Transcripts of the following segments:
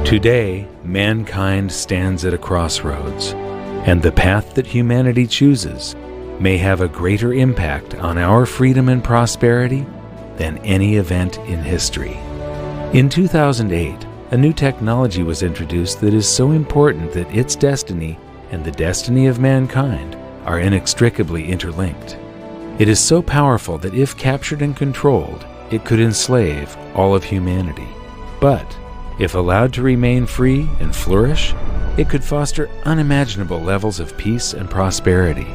Today, mankind stands at a crossroads, and the path that humanity chooses may have a greater impact on our freedom and prosperity than any event in history. In 2008, a new technology was introduced that is so important that its destiny and the destiny of mankind are inextricably interlinked. It is so powerful that if captured and controlled, it could enslave all of humanity. But if allowed to remain free and flourish, it could foster unimaginable levels of peace and prosperity.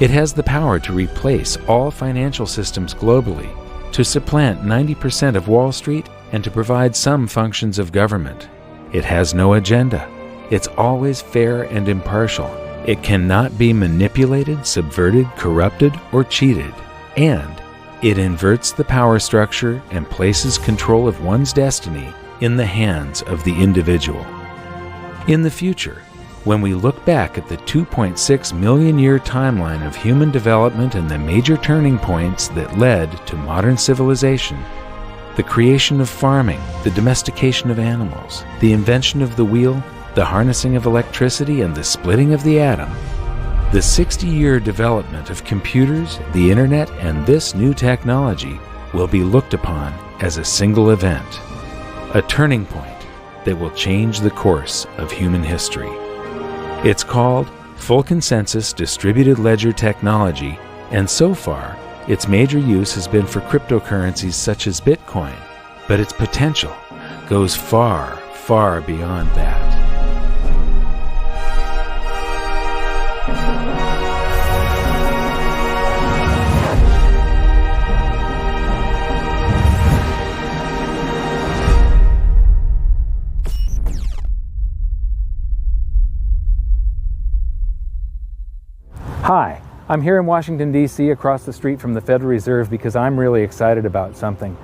It has the power to replace all financial systems globally, to supplant 90% of Wall Street, and to provide some functions of government. It has no agenda. It's always fair and impartial. It cannot be manipulated, subverted, corrupted, or cheated. And it inverts the power structure and places control of one's destiny in the hands of the individual. In the future, when we look back at the 2.6 million year timeline of human development and the major turning points that led to modern civilization, the creation of farming, the domestication of animals, the invention of the wheel, the harnessing of electricity, and the splitting of the atom, the 60-year development of computers, the internet, and this new technology will be looked upon as a single event, a turning point that will change the course of human history. It's called Full Consensus Distributed Ledger Technology, and so far, its major use has been for cryptocurrencies such as Bitcoin, but its potential goes far, far beyond that. Hi, I'm here in Washington, D.C. across the street from the Federal Reserve because I'm really excited about something.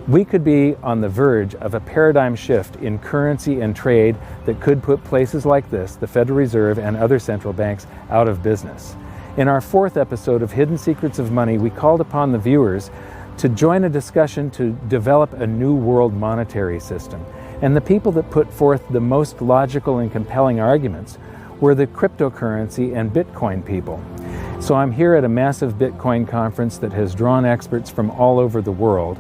We could be on the verge of a paradigm shift in currency and trade that could put places like this, the Federal Reserve and other central banks, out of business. In our 4th episode of Hidden Secrets of Money, we called upon the viewers to join a discussion to develop a new world monetary system. And the people that put forth the most logical and compelling arguments were the cryptocurrency and Bitcoin people. So I'm here at a massive Bitcoin conference that has drawn experts from all over the world,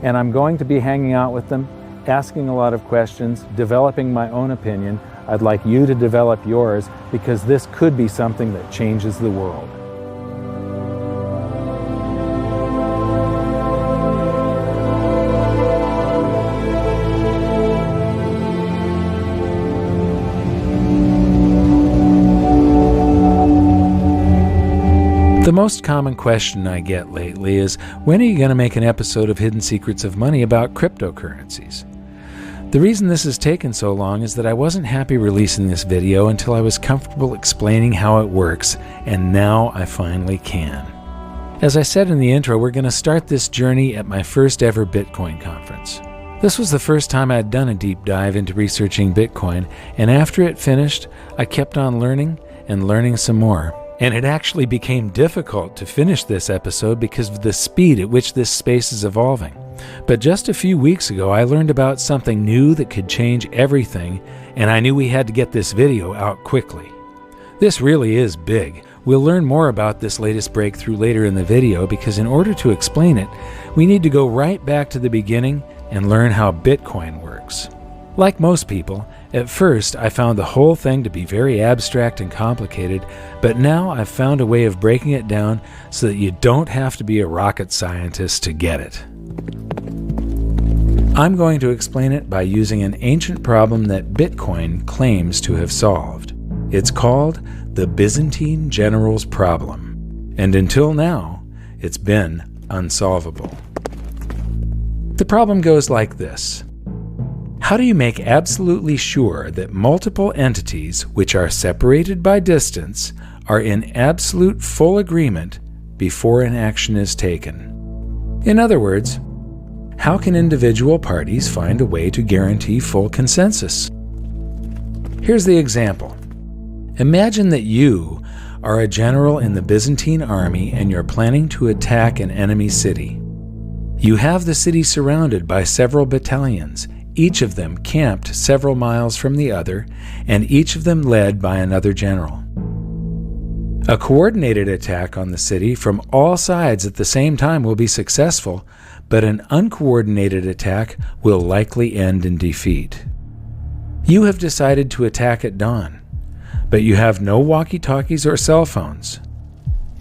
and I'm going to be hanging out with them, asking a lot of questions, developing my own opinion. I'd like you to develop yours because this could be something that changes the world. The most common question I get lately is, when are you going to make an episode of Hidden Secrets of Money about cryptocurrencies? The reason this has taken so long is that I wasn't happy releasing this video until I was comfortable explaining how it works, and now I finally can. As I said in the intro, we're going to start this journey at my first ever Bitcoin conference. This was the first time I'd done a deep dive into researching Bitcoin, and after it finished, I kept on learning and learning some more. And it actually became difficult to finish this episode because of the speed at which this space is evolving. But just a few weeks ago, I learned about something new that could change everything, and I knew we had to get this video out quickly. This really is big. We'll learn more about this latest breakthrough later in the video because in order to explain it, we need to go right back to the beginning and learn how Bitcoin works. Like most people, at first I found the whole thing to be very abstract and complicated, but now I've found a way of breaking it down so that you don't have to be a rocket scientist to get it. I'm going to explain it by using an ancient problem that Bitcoin claims to have solved. It's called the Byzantine General's Problem, and until now, it's been unsolvable. The problem goes like this. How do you make absolutely sure that multiple entities which are separated by distance are in absolute full agreement before an action is taken? In other words, how can individual parties find a way to guarantee full consensus? Here's the example. Imagine that you are a general in the Byzantine army and you're planning to attack an enemy city. You have the city surrounded by several battalions, each of them camped several miles from the other, and each of them led by another general. A coordinated attack on the city from all sides at the same time will be successful, but an uncoordinated attack will likely end in defeat. You have decided to attack at dawn, but you have no walkie-talkies or cell phones,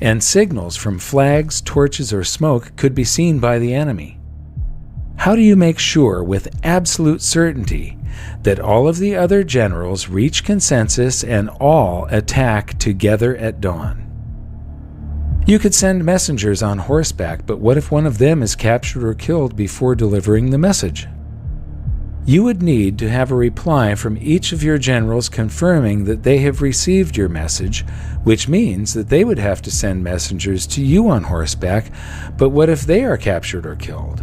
and signals from flags, torches, or smoke could be seen by the enemy. How do you make sure with absolute certainty that all of the other generals reach consensus and all attack together at dawn? You could send messengers on horseback, but what if one of them is captured or killed before delivering the message? You would need to have a reply from each of your generals confirming that they have received your message, which means that they would have to send messengers to you on horseback, but what if they are captured or killed?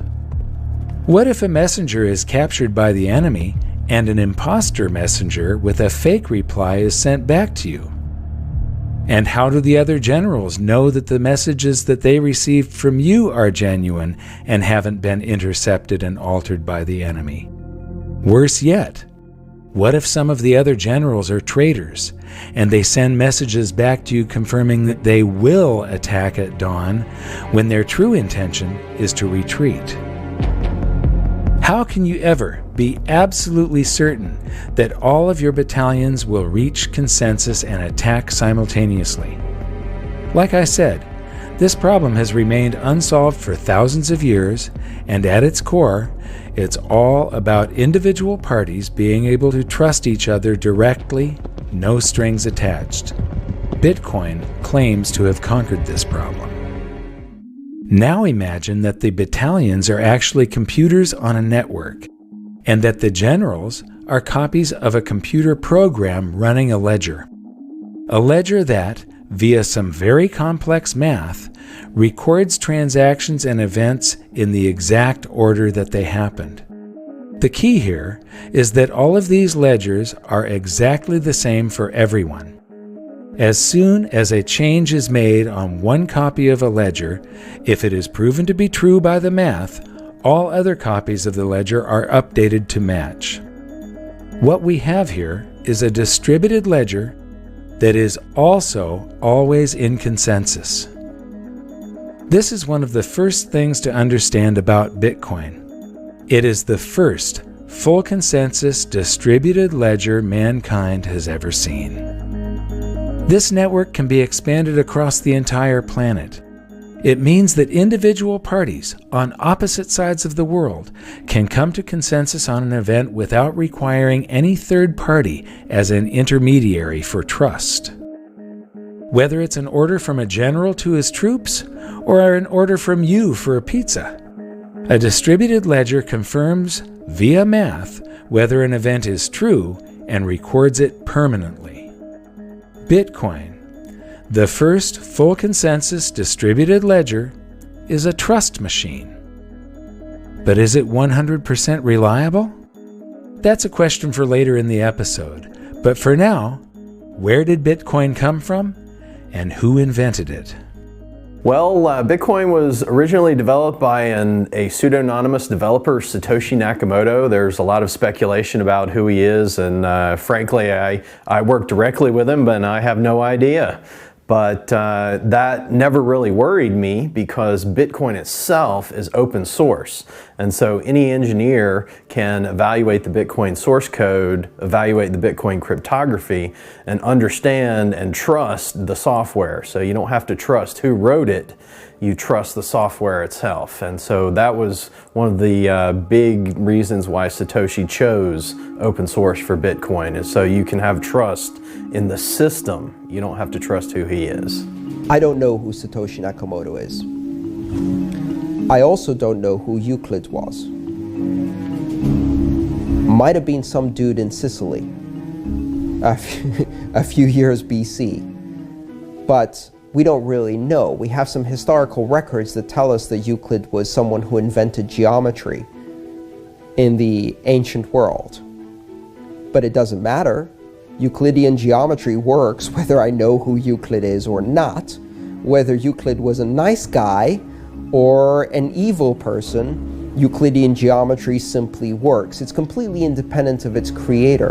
What if a messenger is captured by the enemy and an imposter messenger with a fake reply is sent back to you? And how do the other generals know that the messages that they received from you are genuine and haven't been intercepted and altered by the enemy? Worse yet, what if some of the other generals are traitors and they send messages back to you confirming that they will attack at dawn when their true intention is to retreat? How can you ever be absolutely certain that all of your battalions will reach consensus and attack simultaneously? Like I said, this problem has remained unsolved for thousands of years, and at its core, it's all about individual parties being able to trust each other directly, no strings attached. Bitcoin claims to have conquered this problem. Now imagine that the battalions are actually computers on a network, and that the generals are copies of a computer program running a ledger. A ledger that, via some very complex math, records transactions and events in the exact order that they happened. The key here is that all of these ledgers are exactly the same for everyone. As soon as a change is made on one copy of a ledger, if it is proven to be true by the math, all other copies of the ledger are updated to match. What we have here is a distributed ledger that is also always in consensus. This is one of the first things to understand about Bitcoin. It is the first full consensus distributed ledger mankind has ever seen. This network can be expanded across the entire planet. It means that individual parties on opposite sides of the world can come to consensus on an event without requiring any third party as an intermediary for trust. Whether it's an order from a general to his troops or an order from you for a pizza, a distributed ledger confirms via math whether an event is true and records it permanently. Bitcoin, the first full consensus distributed ledger, is a trust machine. But is it 100% reliable? That's a question for later in the episode. But for now, where did Bitcoin come from and who invented it? Well, Bitcoin was originally developed by a pseudonymous developer, Satoshi Nakamoto. There's a lot of speculation about who he is, and frankly, I work directly with him, but I have no idea. But that never really worried me because Bitcoin itself is open source. And so any engineer can evaluate the Bitcoin source code, evaluate the Bitcoin cryptography, and understand and trust the software. So you don't have to trust who wrote it, you trust the software itself. And so that was one of the big reasons why Satoshi chose open source for Bitcoin, is so you can have trust in the system. You don't have to trust who he is. I don't know who Satoshi Nakamoto is. I also don't know who Euclid was. Might have been some dude in Sicily a few years BC. But we don't really know. We have some historical records that tell us that Euclid was someone who invented geometry in the ancient world. But it doesn't matter. Euclidean geometry works whether I know who Euclid is or not, whether Euclid was a nice guy or an evil person Euclidean geometry simply works. It's completely independent of its creator.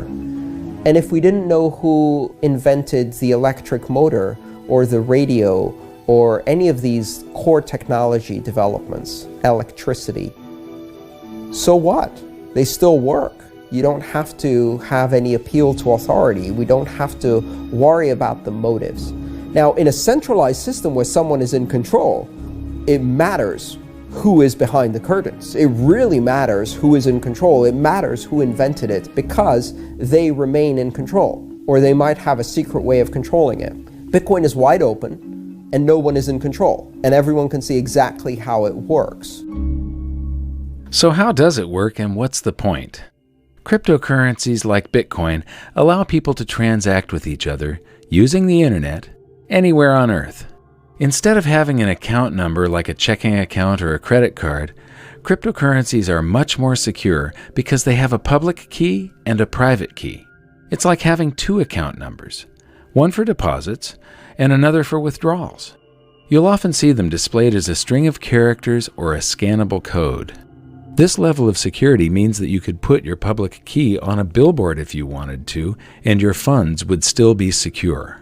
And if we didn't know who invented the electric motor or the radio or any of these core technology developments, electricity, so what? They still work. You don't have to have any appeal to authority. We don't have to worry about the motives. Now, in a centralized system where someone is in control, it matters who is behind the curtains. It really matters who is in control. It matters who invented it because they remain in control, or they might have a secret way of controlling it. Bitcoin is wide open and no one is in control, and everyone can see exactly how it works. So how does it work, and what's the point? Cryptocurrencies like Bitcoin allow people to transact with each other using the internet anywhere on Earth. Instead of having an account number like a checking account or a credit card, cryptocurrencies are much more secure because they have a public key and a private key. It's like having two account numbers, one for deposits and another for withdrawals. You'll often see them displayed as a string of characters or a scannable code. This level of security means that you could put your public key on a billboard if you wanted to, and your funds would still be secure.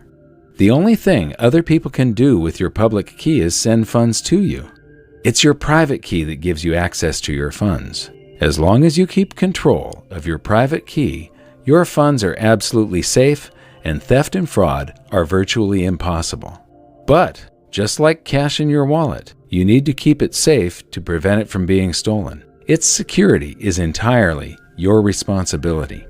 The only thing other people can do with your public key is send funds to you. It's your private key that gives you access to your funds. As long as you keep control of your private key, your funds are absolutely safe, and theft and fraud are virtually impossible. But, just like cash in your wallet, you need to keep it safe to prevent it from being stolen. Its security is entirely your responsibility.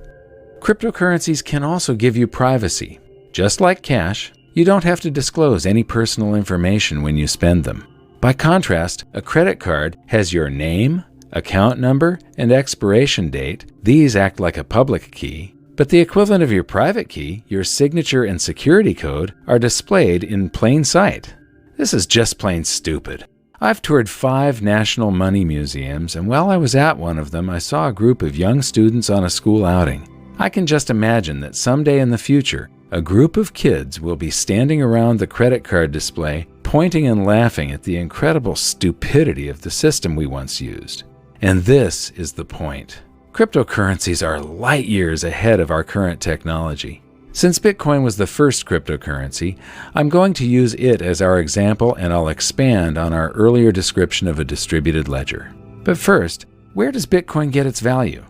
Cryptocurrencies can also give you privacy. Just like cash, you don't have to disclose any personal information when you spend them. By contrast, a credit card has your name, account number, and expiration date. These act like a public key, but the equivalent of your private key, your signature and security code, are displayed in plain sight. This is just plain stupid. I've toured 5 national money museums, and while I was at one of them, I saw a group of young students on a school outing. I can just imagine that someday in the future, a group of kids will be standing around the credit card display, pointing and laughing at the incredible stupidity of the system we once used. And this is the point. Cryptocurrencies are light years ahead of our current technology. Since Bitcoin was the first cryptocurrency, I'm going to use it as our example, and I'll expand on our earlier description of a distributed ledger. But first, where does Bitcoin get its value?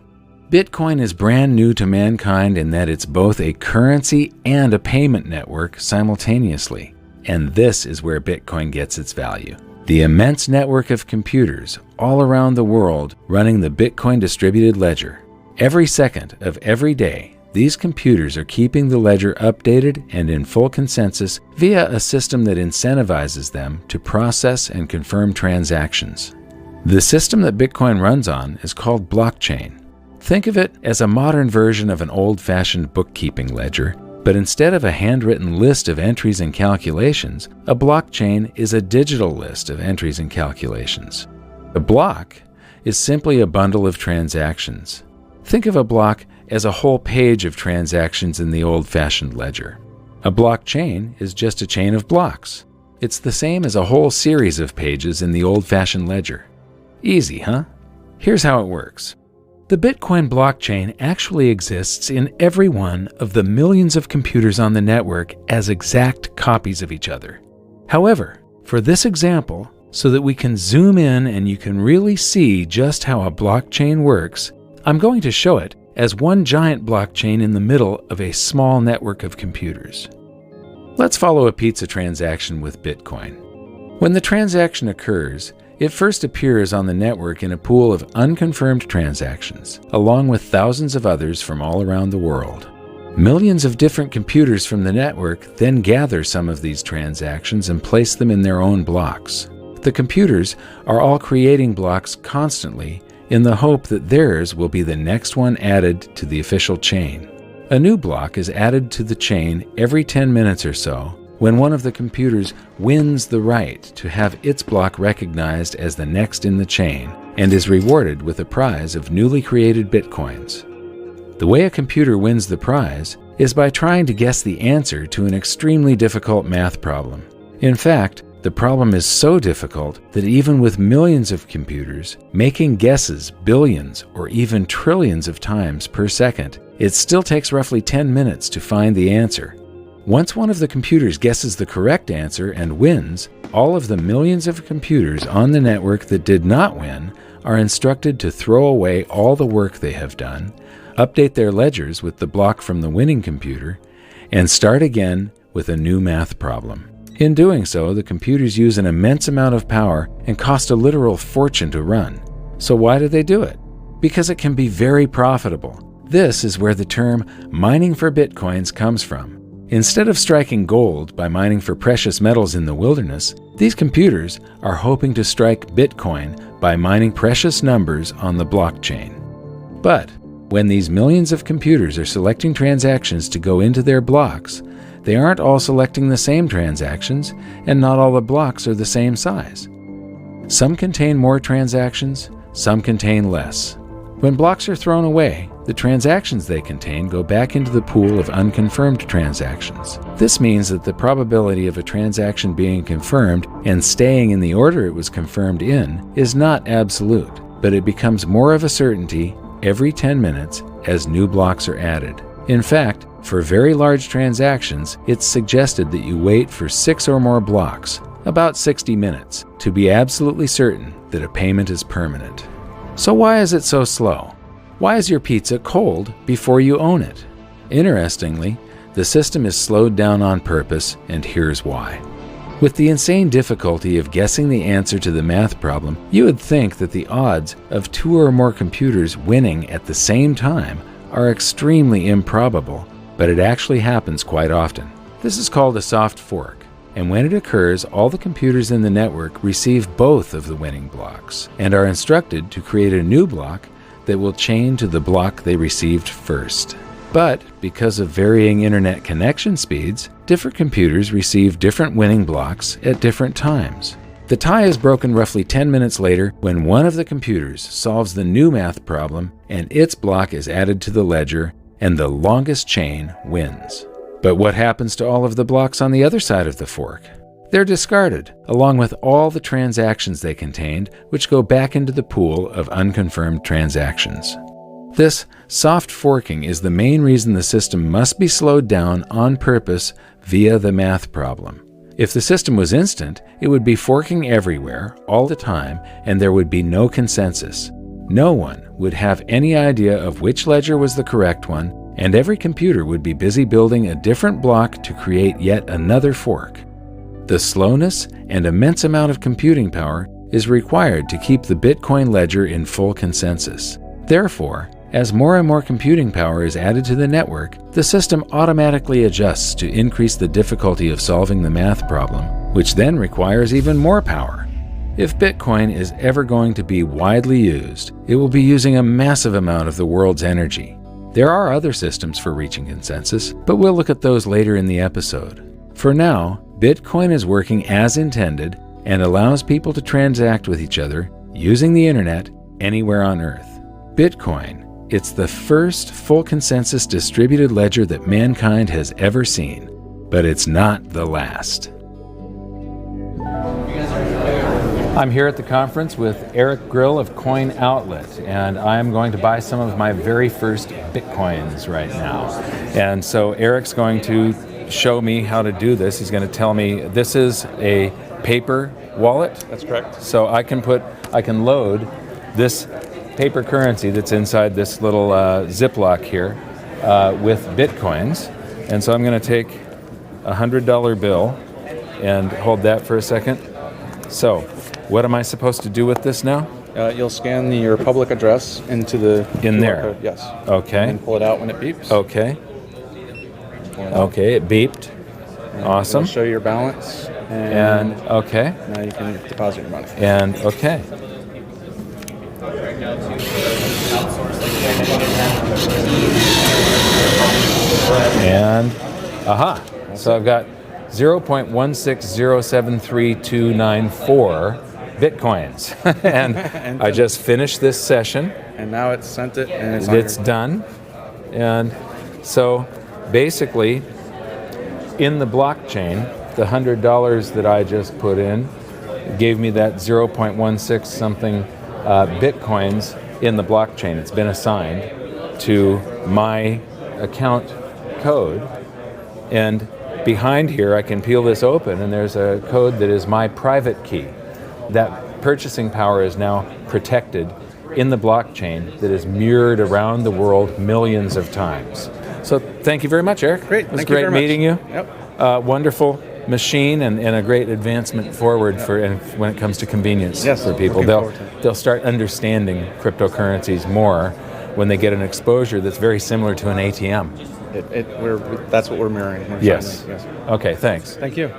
Bitcoin is brand new to mankind in that it's both a currency and a payment network simultaneously. And this is where Bitcoin gets its value. The immense network of computers all around the world running the Bitcoin distributed ledger. Every second of every day, these computers are keeping the ledger updated and in full consensus via a system that incentivizes them to process and confirm transactions. The system that Bitcoin runs on is called blockchain. Think of it as a modern version of an old-fashioned bookkeeping ledger, but instead of a handwritten list of entries and calculations, a blockchain is a digital list of entries and calculations. A block is simply a bundle of transactions. Think of a block as a whole page of transactions in the old-fashioned ledger. A blockchain is just a chain of blocks. It's the same as a whole series of pages in the old-fashioned ledger. Easy, huh? Here's how it works. The Bitcoin blockchain actually exists in every one of the millions of computers on the network as exact copies of each other. However, for this example, so that we can zoom in and you can really see just how a blockchain works, I'm going to show it as one giant blockchain in the middle of a small network of computers. Let's follow a pizza transaction with Bitcoin. When the transaction occurs, it first appears on the network in a pool of unconfirmed transactions, along with thousands of others from all around the world. Millions of different computers from the network then gather some of these transactions and place them in their own blocks. The computers are all creating blocks constantly in the hope that theirs will be the next one added to the official chain. A new block is added to the chain every 10 minutes or so when one of the computers wins the right to have its block recognized as the next in the chain and is rewarded with a prize of newly created bitcoins. The way a computer wins the prize is by trying to guess the answer to an extremely difficult math problem. In fact, The problem is so difficult that even with millions of computers, making guesses billions or even trillions of times per second, it still takes roughly 10 minutes to find the answer. Once one of the computers guesses the correct answer and wins, all of the millions of computers on the network that did not win are instructed to throw away all the work they have done, update their ledgers with the block from the winning computer, and start again with a new math problem. In doing so, the computers use an immense amount of power and cost a literal fortune to run. So why do they do it? Because it can be very profitable. This is where the term mining for bitcoins comes from. Instead of striking gold by mining for precious metals in the wilderness, these computers are hoping to strike Bitcoin by mining precious numbers on the blockchain. But when these millions of computers are selecting transactions to go into their blocks, they aren't all selecting the same transactions, and not all the blocks are the same size. Some contain more transactions, some contain less. When blocks are thrown away, the transactions they contain go back into the pool of unconfirmed transactions. This means that the probability of a transaction being confirmed and staying in the order it was confirmed in is not absolute, but it becomes more of a certainty every 10 minutes as new blocks are added. In fact, for very large transactions, it's suggested that you wait for 6 or more blocks, about 60 minutes, to be absolutely certain that a payment is permanent. So why is it so slow? Why is your pizza cold before you own it? Interestingly, the system is slowed down on purpose, and here's why. With the insane difficulty of guessing the answer to the math problem, you would think that the odds of 2 or more computers winning at the same time are extremely improbable, but it actually happens quite often. This is called a soft fork, and when it occurs, all the computers in the network receive both of the winning blocks and are instructed to create a new block that will chain to the block they received first. But because of varying internet connection speeds, different computers receive different winning blocks at different times. The tie is broken roughly 10 minutes later when one of the computers solves the new math problem and its block is added to the ledger, and the longest chain wins. But what happens to all of the blocks on the other side of the fork? They're discarded, along with all the transactions they contained, which go back into the pool of unconfirmed transactions. This soft forking is the main reason the system must be slowed down on purpose via the math problem. If the system was instant, it would be forking everywhere, all the time, and there would be no consensus. No one would have any idea of which ledger was the correct one, and every computer would be busy building a different block to create yet another fork. The slowness and immense amount of computing power is required to keep the Bitcoin ledger in full consensus. Therefore, as more and more computing power is added to the network, the system automatically adjusts to increase the difficulty of solving the math problem, which then requires even more power. If Bitcoin is ever going to be widely used, it will be using a massive amount of the world's energy. There are other systems for reaching consensus, but we'll look at those later in the episode. For now, Bitcoin is working as intended and allows people to transact with each other using the internet anywhere on Earth. Bitcoin, it's the first full consensus distributed ledger that mankind has ever seen, but it's not the last. I'm here at the conference with Eric Grill of Coin Outlet, and I'm going to buy some of my very first Bitcoins right now. And so Eric's going to show me how to do this. He's going to tell me this is a paper wallet. That's correct. So I can load this paper currency that's inside this little Ziploc here with Bitcoins. And so I'm going to take a $100 bill and hold that for a second. So what am I supposed to do with this now? You'll scan your public address into the in QR there. Code. Yes. Okay. And pull it out when it beeps. Okay. Okay, it beeped. Awesome. It'll show your balance. And okay. Now you can deposit your money. And okay. And aha. So I've got 0.1607329 Bitcoins. and I just finished this session. And now it's sent it and it's done. And so basically in the blockchain the $100 that I just put in gave me that 0.16 something Bitcoins in the blockchain. It's been assigned to my account code. And behind here, I can peel this open, and there's a code that is my private key. That purchasing power is now protected in the blockchain that is mirrored around the world millions of times. So thank you very much, Eric. Great. It was Thank you great very much. meeting you. Yep. Wonderful machine and a great advancement forward when it comes to convenience for people. They'll start understanding cryptocurrencies more when they get an exposure that's very similar to an ATM. That's what we're mirroring. Yes. Okay, thanks. Thank you.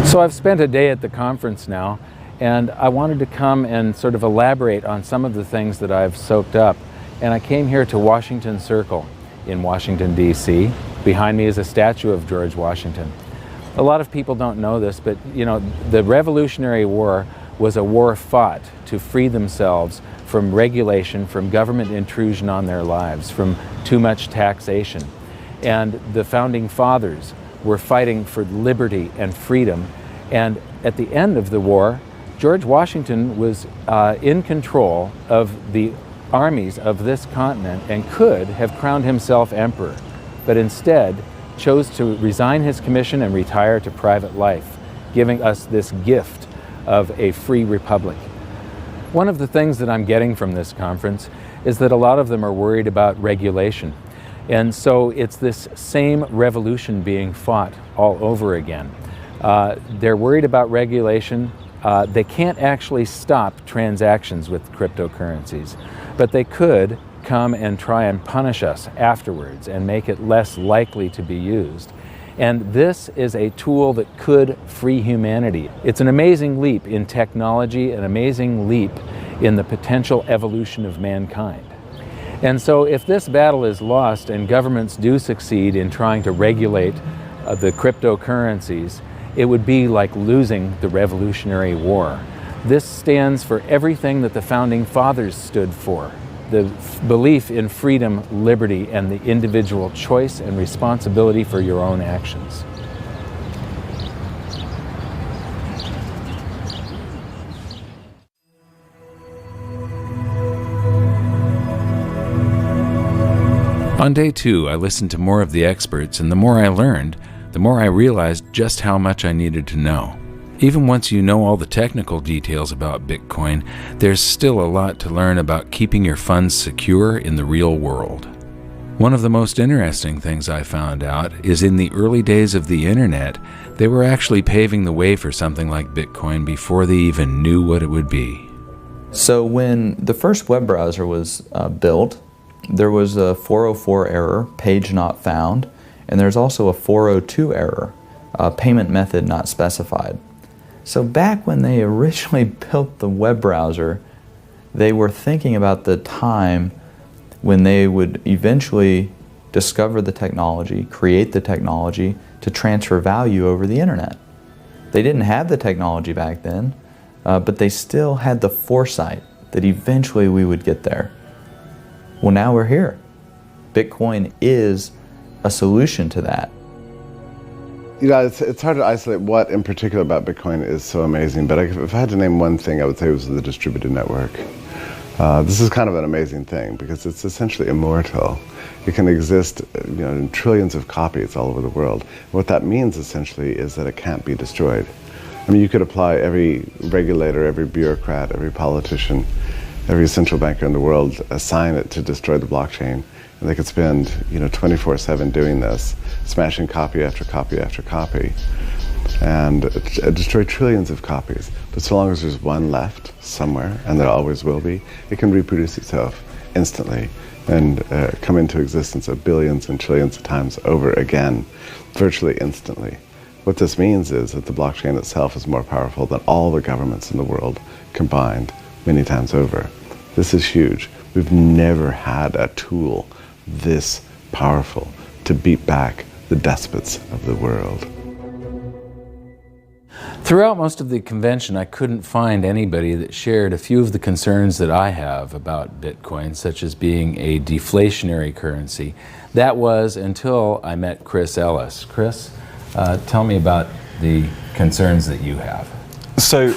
So I've spent a day at the conference now, and I wanted to come and sort of elaborate on some of the things that I've soaked up. And I came here to Washington Circle in Washington, D.C. Behind me is a statue of George Washington. A lot of people don't know this, but you know, the Revolutionary War was a war fought to free themselves from regulation, from government intrusion on their lives, from too much taxation. And the founding fathers were fighting for liberty and freedom. And at the end of the war, George Washington was in control of the armies of this continent and could have crowned himself emperor, but instead chose to resign his commission and retire to private life, giving us this gift of a free republic. One of the things that I'm getting from this conference is that a lot of them are worried about regulation. And so it's this same revolution being fought all over again. They're worried about regulation. They can't actually stop transactions with cryptocurrencies, but they could come and try and punish us afterwards and make it less likely to be used. And this is a tool that could free humanity. It's an amazing leap in technology, an amazing leap in the potential evolution of mankind. And so if this battle is lost and governments do succeed in trying to regulate the cryptocurrencies, it would be like losing the Revolutionary War. This stands for everything that the Founding Fathers stood for: the belief in freedom, liberty, and the individual choice and responsibility for your own actions. On day 2, I listened to more of the experts, and the more I learned, the more I realized just how much I needed to know. Even once you know all the technical details about Bitcoin, there's still a lot to learn about keeping your funds secure in the real world. One of the most interesting things I found out is in the early days of the internet, they were actually paving the way for something like Bitcoin before they even knew what it would be. So when the first web browser was built, there was a 404 error, page not found, and there's also a 402 error, payment method not specified. So back when they originally built the web browser, they were thinking about the time when they would eventually discover the technology, create the technology to transfer value over the internet. They didn't have the technology back then, but they still had the foresight that eventually we would get there. Well, now we're here. Bitcoin is a solution to that. You know, it's hard to isolate what in particular about Bitcoin is so amazing, but if I had to name one thing, I would say it was the distributed network. This is kind of an amazing thing because it's essentially immortal. It can exist, you know, in trillions of copies all over the world. What that means essentially is that it can't be destroyed. I mean, you could apply every regulator, every bureaucrat, every politician, every central banker in the world, assign it to destroy the blockchain, and they could spend, you know, 24/7 doing this, smashing copy after copy after copy, and destroy trillions of copies. But so long as there's one left somewhere, and there always will be, it can reproduce itself instantly and come into existence of billions and trillions of times over again, virtually instantly. What this means is that the blockchain itself is more powerful than all the governments in the world combined many times over. This is huge. We've never had a tool this powerful to beat back the despots of the world. Throughout most of the convention, I couldn't find anybody that shared a few of the concerns that I have about Bitcoin, such as being a deflationary currency. That was until I met Chris Ellis. Chris, tell me about the concerns that you have. So,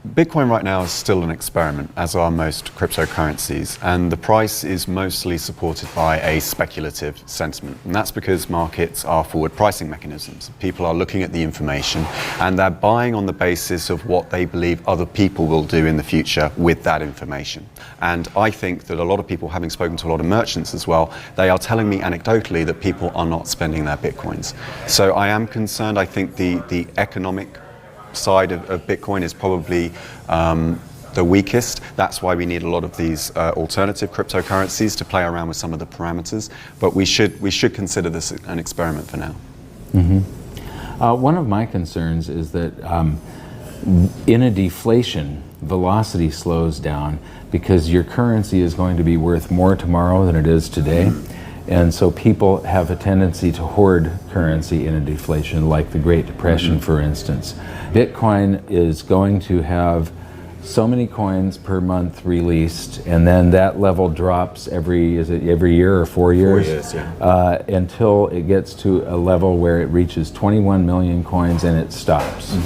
Bitcoin right now is still an experiment, as are most cryptocurrencies, and the price is mostly supported by a speculative sentiment. And that's because markets are forward pricing mechanisms. People are looking at the information and they're buying on the basis of what they believe other people will do in the future with that information. And I think that a lot of people, having spoken to a lot of merchants as well, they are telling me anecdotally that people are not spending their Bitcoins. So I am concerned. I think the economic side of Bitcoin is probably the weakest. That's why we need a lot of these alternative cryptocurrencies to play around with some of the parameters. But we should consider this an experiment for now. One of my concerns is that in a deflation, velocity slows down because your currency is going to be worth more tomorrow than it is today. And so people have a tendency to hoard currency in a deflation, like the Great Depression, for instance. Bitcoin is going to have so many coins per month released, and then that level drops every year or 4 years? 4 years, yeah. Until it gets to a level where it reaches 21 million coins and it stops.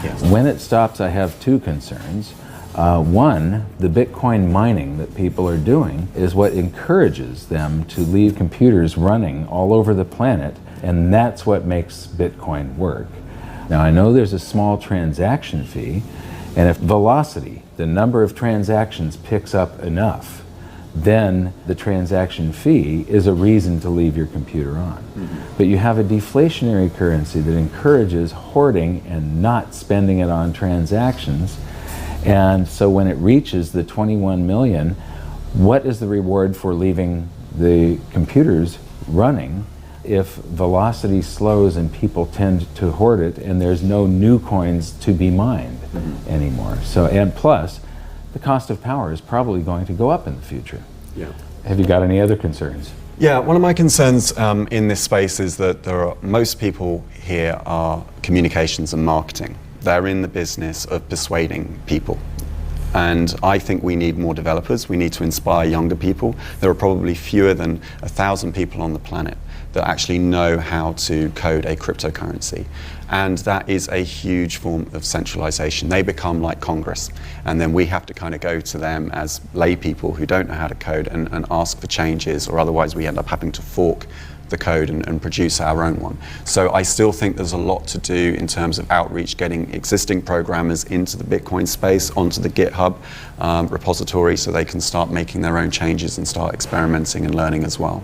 Yes. When it stops, I have two concerns. One, the Bitcoin mining that people are doing is what encourages them to leave computers running all over the planet, and that's what makes Bitcoin work. Now, I know there's a small transaction fee, and if velocity, the number of transactions, picks up enough, then the transaction fee is a reason to leave your computer on. But you have a deflationary currency that encourages hoarding and not spending it on transactions. And so when it reaches the 21 million, what is the reward for leaving the computers running if velocity slows and people tend to hoard it and there's no new coins to be mined anymore? So, and plus, the cost of power is probably going to go up in the future. Yeah. Have you got any other concerns? Yeah, one of my concerns in this space is that most people here are communications and marketing. They're in the business of persuading people. And I think we need more developers. We need to inspire younger people. There are probably fewer than 1,000 people on the planet that actually know how to code a cryptocurrency. And that is a huge form of centralization. They become like Congress. And then we have to kind of go to them as lay people who don't know how to code and ask for changes, or otherwise we end up having to fork the code and produce our own one. So I still think there's a lot to do in terms of outreach, getting existing programmers into the Bitcoin space, onto the GitHub repository, so they can start making their own changes and start experimenting and learning as well.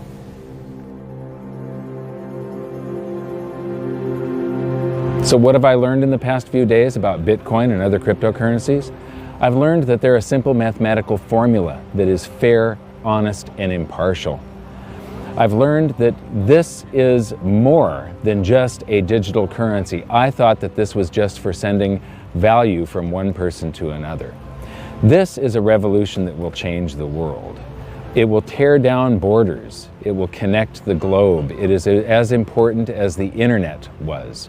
So what have I learned in the past few days about Bitcoin and other cryptocurrencies? I've learned that they're a simple mathematical formula that is fair, honest, and impartial. I've learned that this is more than just a digital currency. I thought that this was just for sending value from one person to another. This is a revolution that will change the world. It will tear down borders. It will connect the globe. It is as important as the internet was.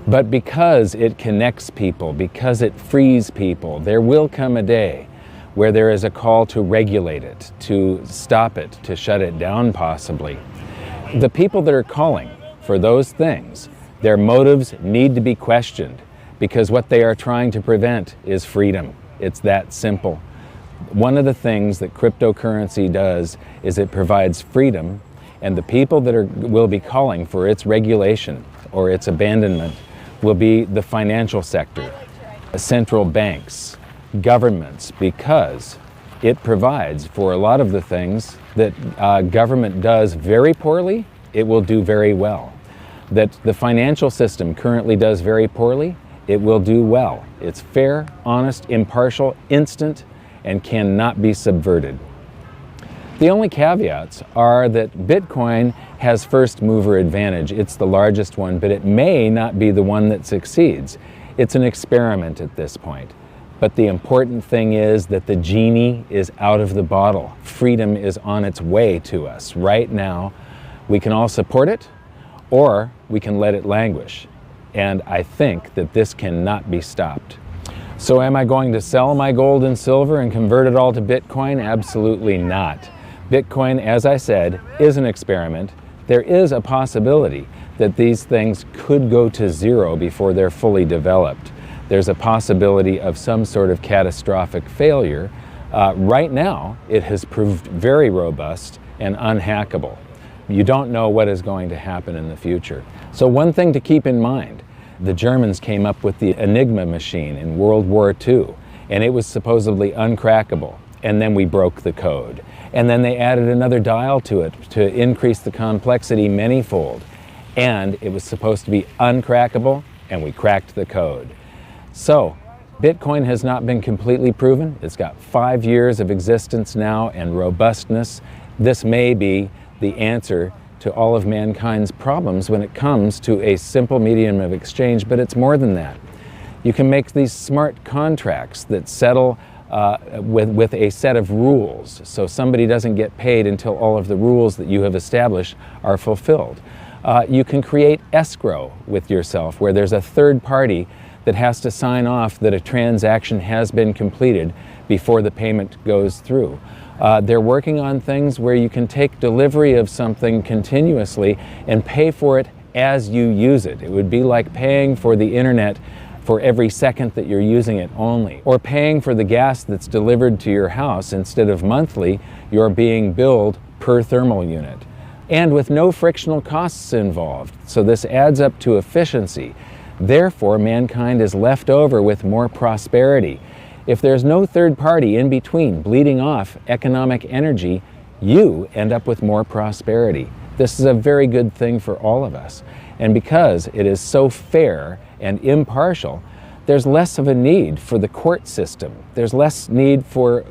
But because it connects people, because it frees people, there will come a day where there is a call to regulate it, to stop it, to shut it down possibly. The people that are calling for those things, their motives need to be questioned, because what they are trying to prevent is freedom. It's that simple. One of the things that cryptocurrency does is it provides freedom, and the people that will be calling for its regulation or its abandonment will be the financial sector, central banks, governments, because it provides for a lot of the things that government does very poorly, it will do very well. That the financial system currently does very poorly, it will do well. It's fair, honest, impartial, instant, and cannot be subverted. The only caveats are that Bitcoin has first mover advantage. It's the largest one, but it may not be the one that succeeds. It's an experiment at this point. But the important thing is that the genie is out of the bottle. Freedom is on its way to us right now. We can all support it, or we can let it languish. and I think that this cannot be stopped. So am I going to sell my gold and silver and convert it all to Bitcoin? Absolutely not. Bitcoin, as I said, is an experiment. There is a possibility that these things could go to zero before they're fully developed. There's a possibility of some sort of catastrophic failure. Right now, it has proved very robust and unhackable. You don't know what is going to happen in the future. So one thing to keep in mind, the Germans came up with the Enigma machine in World War II, and it was supposedly uncrackable. And then we broke the code. And then they added another dial to it to increase the complexity manyfold. And it was supposed to be uncrackable, and we cracked the code. So, Bitcoin has not been completely proven. It's got 5 years of existence now and robustness. This may be the answer to all of mankind's problems when it comes to a simple medium of exchange, but it's more than that. You can make these smart contracts that settle with a set of rules, so somebody doesn't get paid until all of the rules that you have established are fulfilled. You can create escrow with yourself, where there's a third party that has to sign off that a transaction has been completed before the payment goes through. They're working on things where you can take delivery of something continuously and pay for it as you use it. It would be like paying for the internet for every second that you're using it only, or paying for the gas that's delivered to your house. Instead of monthly, you're being billed per thermal unit, and with no frictional costs involved. So this adds up to efficiency. Therefore, mankind is left over with more prosperity. If there's no third party in between bleeding off economic energy, you end up with more prosperity. This is a very good thing for all of us. And because it is so fair and impartial, there's less of a need for the court system. There's less need for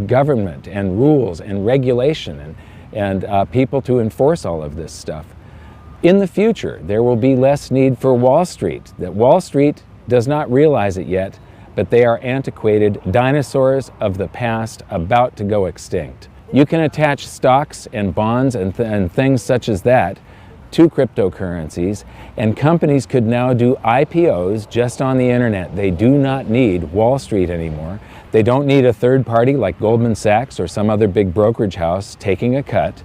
government and rules and regulation and people to enforce all of this stuff. In the future, there will be less need for Wall Street. That Wall Street does not realize it yet, but they are antiquated dinosaurs of the past about to go extinct. You can attach stocks and bonds and things such as that to cryptocurrencies, and companies could now do IPOs just on the internet. They do not need Wall Street anymore. They don't need a third party like Goldman Sachs or some other big brokerage house taking a cut.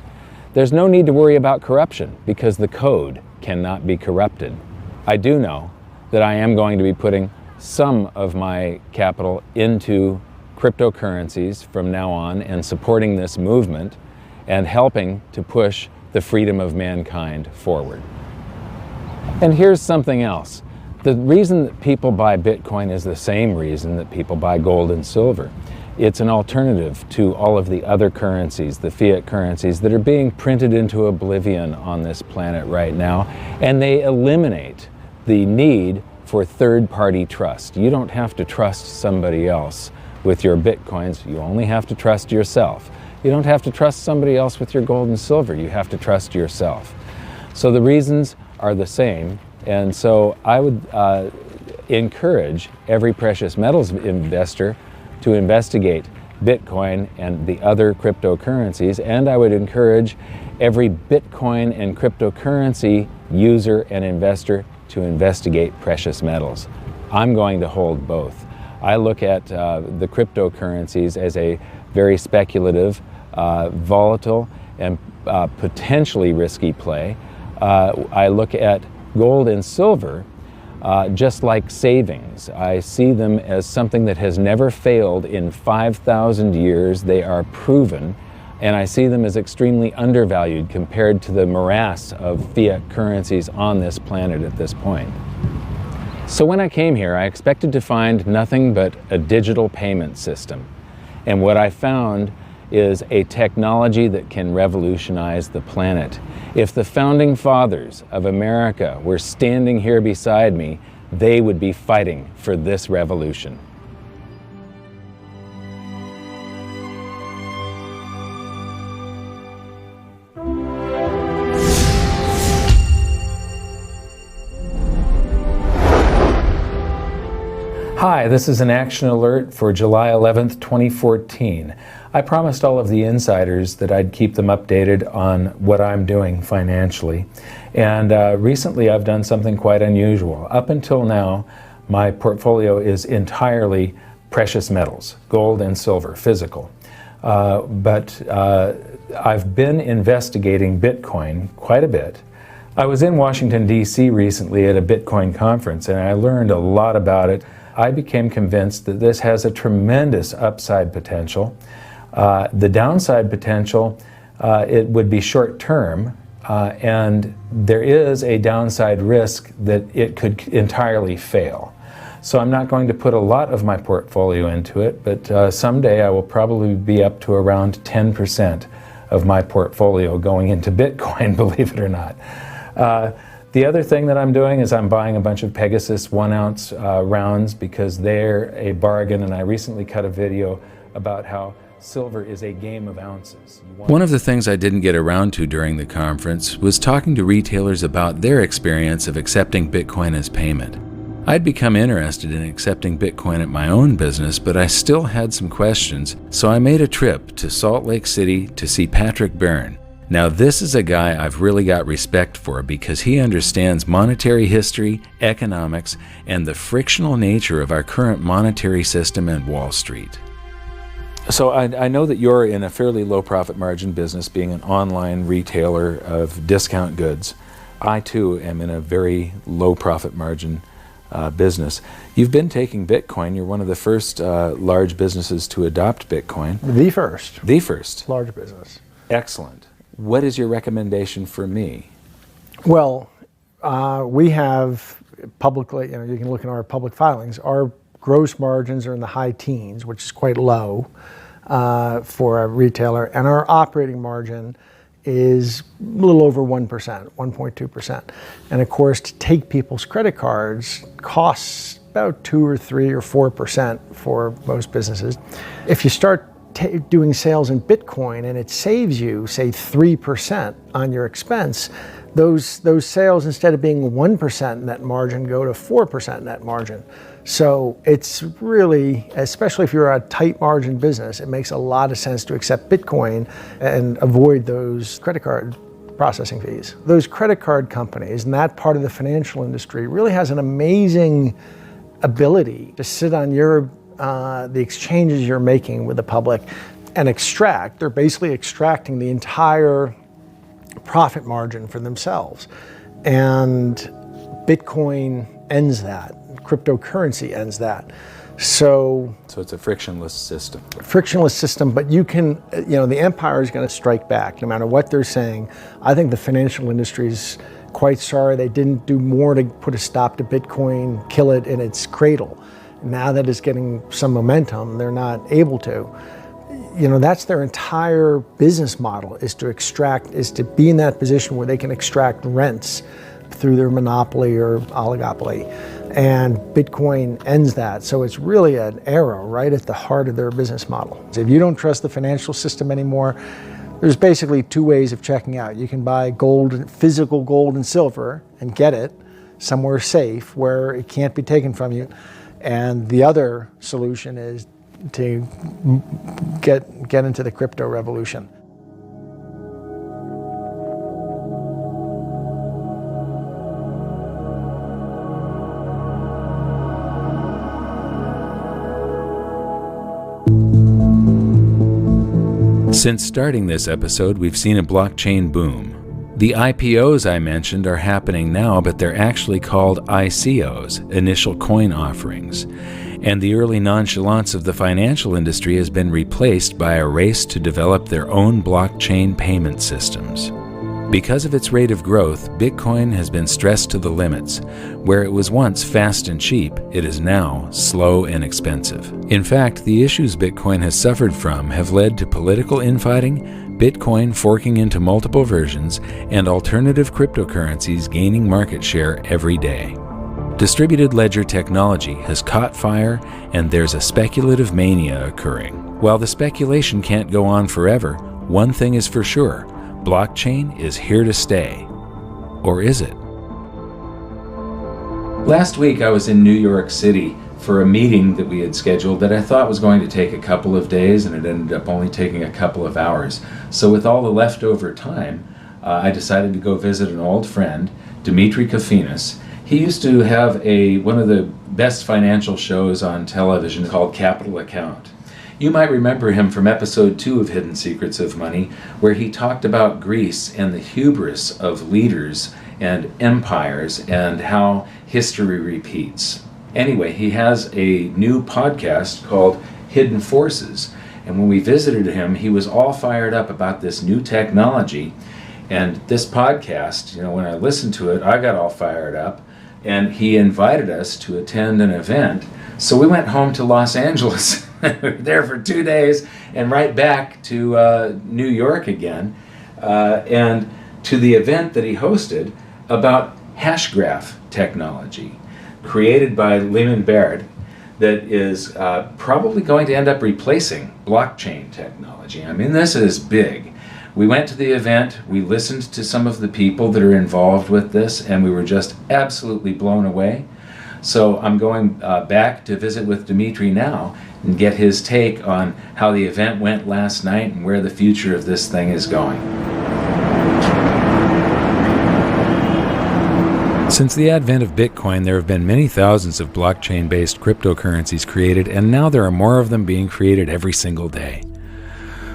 There's no need to worry about corruption because the code cannot be corrupted. I do know that I am going to be putting some of my capital into cryptocurrencies from now on and supporting this movement and helping to push the freedom of mankind forward. And here's something else. The reason that people buy Bitcoin is the same reason that people buy gold and silver. It's an alternative to all of the other currencies, the fiat currencies that are being printed into oblivion on this planet right now, and they eliminate the need for third-party trust. You don't have to trust somebody else with your Bitcoins. You only have to trust yourself. You don't have to trust somebody else with your gold and silver. You have to trust yourself. So the reasons are the same, and so I would encourage every precious metals investor to investigate Bitcoin and the other cryptocurrencies, and I would encourage every Bitcoin and cryptocurrency user and investor to investigate precious metals. I'm going to hold both. I look at the cryptocurrencies as a very speculative, volatile, and potentially risky play. I look at gold and silver just like savings. I see them as something that has never failed in 5,000 years. They are proven, and I see them as extremely undervalued compared to the morass of fiat currencies on this planet at this point. So when I came here, I expected to find nothing but a digital payment system. And what I found is a technology that can revolutionize the planet. If the founding fathers of America were standing here beside me, they would be fighting for this revolution. Hi, this is an action alert for July 11th, 2014. I promised all of the insiders that I'd keep them updated on what I'm doing financially. And recently I've done something quite unusual. Up until now, my portfolio is entirely precious metals, gold and silver, physical. But I've been investigating Bitcoin quite a bit. I was in Washington, D.C. recently at a Bitcoin conference, and I learned a lot about it. I became convinced that this has a tremendous upside potential. The downside potential, it would be short term, and there is a downside risk that it could entirely fail. So I'm not going to put a lot of my portfolio into it, but someday I will probably be up to around 10% of my portfolio going into Bitcoin, believe it or not. The other thing that I'm doing is I'm buying a bunch of Pegasus 1 ounce rounds because they're a bargain, and I recently cut a video about how silver is a game of ounces. One of the things I didn't get around to during the conference was talking to retailers about their experience of accepting Bitcoin as payment. I'd become interested in accepting Bitcoin at my own business, but I still had some questions, so I made a trip to Salt Lake City to see Patrick Byrne. Now, this is a guy I've really got respect for because he understands monetary history, economics, and the frictional nature of our current monetary system and Wall Street. So I know that you're in a fairly low profit margin business, being an online retailer of discount goods. I too am in a very low profit margin business. You've been taking Bitcoin. You're one of the first large businesses to adopt Bitcoin. The first. The first. Large business. Excellent. What is your recommendation for me? Well, we have publicly, you can look in our public filings, our gross margins are in the high teens, which is quite low for a retailer, and our operating margin is a little over 1%, 1.2%. And of course, to take people's credit cards costs about 2 or 3 or 4% for most businesses. If you start doing sales in Bitcoin and it saves you, say, 3% on your expense, those sales, instead of being 1% net margin, go to 4% net margin. So it's really, especially if you're a tight margin business, it makes a lot of sense to accept Bitcoin and avoid those credit card processing fees. Those credit card companies and that part of the financial industry really has an amazing ability to sit on the exchanges you're making with the public and extract. They're basically extracting the entire profit margin for themselves. And Bitcoin ends that. Cryptocurrency ends that. So it's a frictionless system. Frictionless system, but you can, the empire is going to strike back no matter what they're saying. I think the financial industry is quite sorry they didn't do more to put a stop to Bitcoin, kill it in its cradle. Now that it's getting some momentum, they're not able to. That's their entire business model, is to be in that position where they can extract rents through their monopoly or oligopoly. And Bitcoin ends that. So it's really an arrow right at the heart of their business model. If you don't trust the financial system anymore, there's basically 2 ways of checking out. You can buy gold, physical gold and silver, and get it somewhere safe where it can't be taken from you. And the other solution is to get into the crypto revolution. Since starting this episode, we've seen a blockchain boom. The IPOs I mentioned are happening now, but they're actually called ICOs, initial coin offerings. And the early nonchalance of the financial industry has been replaced by a race to develop their own blockchain payment systems. Because of its rate of growth, Bitcoin has been stressed to the limits. Where it was once fast and cheap, it is now slow and expensive. In fact, the issues Bitcoin has suffered from have led to political infighting, Bitcoin forking into multiple versions, and alternative cryptocurrencies gaining market share every day. Distributed ledger technology has caught fire, and there's a speculative mania occurring. While the speculation can't go on forever, one thing is for sure: blockchain is here to stay. Or is it? Last week I was in New York City for a meeting that we had scheduled that I thought was going to take a couple of days, and it ended up only taking a couple of hours. So with all the leftover time, I decided to go visit an old friend, Dimitri Kofinas. He used to have one of the best financial shows on television called Capital Account. You might remember him from episode 2 of Hidden Secrets of Money, where he talked about Greece and the hubris of leaders and empires and how history repeats. Anyway, he has a new podcast called Hidden Forces. And when we visited him, he was all fired up about this new technology. And this podcast, when I listened to it, I got all fired up. And he invited us to attend an event. So we went home to Los Angeles, there for 2 days, and right back to New York again, and to the event that he hosted about hash graph technology, created by Lyman Baird, that is probably going to end up replacing blockchain technology. I mean, this is big. We went to the event, we listened to some of the people that are involved with this, and we were just absolutely blown away. So I'm going back to visit with Dimitri now and get his take on how the event went last night and where the future of this thing is going. Since the advent of Bitcoin, there have been many thousands of blockchain-based cryptocurrencies created, and now there are more of them being created every single day.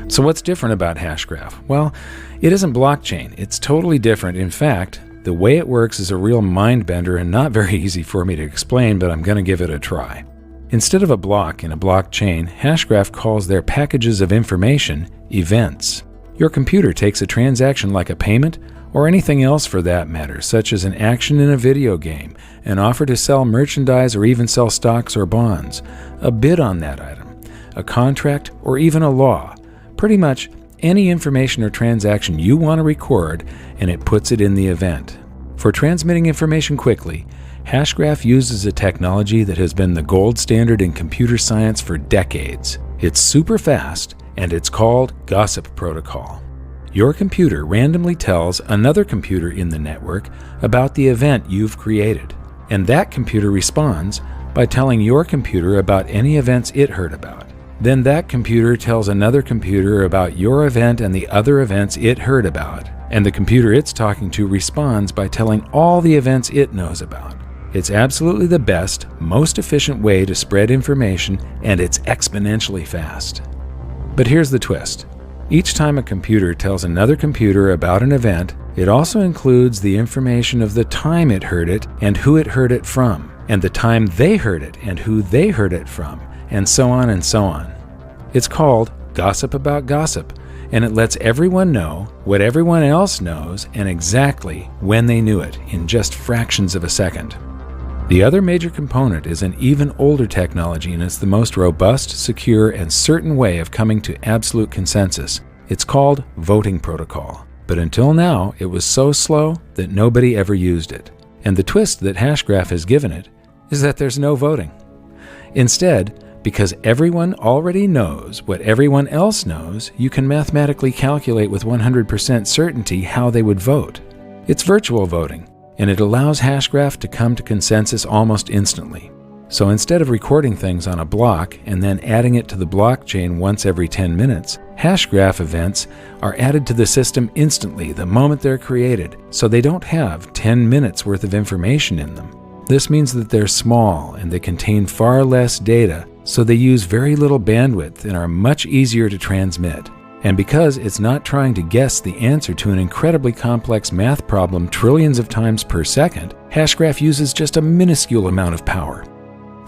So what's different about Hashgraph? Well, it isn't blockchain. It's totally different. In fact, the way it works is a real mind-bender and not very easy for me to explain, but I'm going to give it a try. Instead of a block in a blockchain, Hashgraph calls their packages of information events. Your computer takes a transaction like a payment, or anything else for that matter, such as an action in a video game, an offer to sell merchandise or even sell stocks or bonds, a bid on that item, a contract, or even a law. Pretty much any information or transaction you want to record, and it puts it in the event. For transmitting information quickly, Hashgraph uses a technology that has been the gold standard in computer science for decades. It's super fast, and it's called Gossip Protocol. Your computer randomly tells another computer in the network about the event you've created, and that computer responds by telling your computer about any events it heard about. Then that computer tells another computer about your event and the other events it heard about, and the computer it's talking to responds by telling all the events it knows about. It's absolutely the best, most efficient way to spread information, and it's exponentially fast. But here's the twist. Each time a computer tells another computer about an event, it also includes the information of the time it heard it and who it heard it from, and the time they heard it and who they heard it from, and so on and so on. It's called Gossip About Gossip, and it lets everyone know what everyone else knows and exactly when they knew it in just fractions of a second. The other major component is an even older technology, and it's the most robust, secure, and certain way of coming to absolute consensus. It's called voting protocol. But until now, it was so slow that nobody ever used it. And the twist that Hashgraph has given it is that there's no voting. Instead, because everyone already knows what everyone else knows, you can mathematically calculate with 100% certainty how they would vote. It's virtual voting, and it allows Hashgraph to come to consensus almost instantly. So instead of recording things on a block and then adding it to the blockchain once every 10 minutes, Hashgraph events are added to the system instantly the moment they're created, so they don't have 10 minutes worth of information in them. This means that they're small and they contain far less data, so they use very little bandwidth and are much easier to transmit. And because it's not trying to guess the answer to an incredibly complex math problem trillions of times per second, Hashgraph uses just a minuscule amount of power.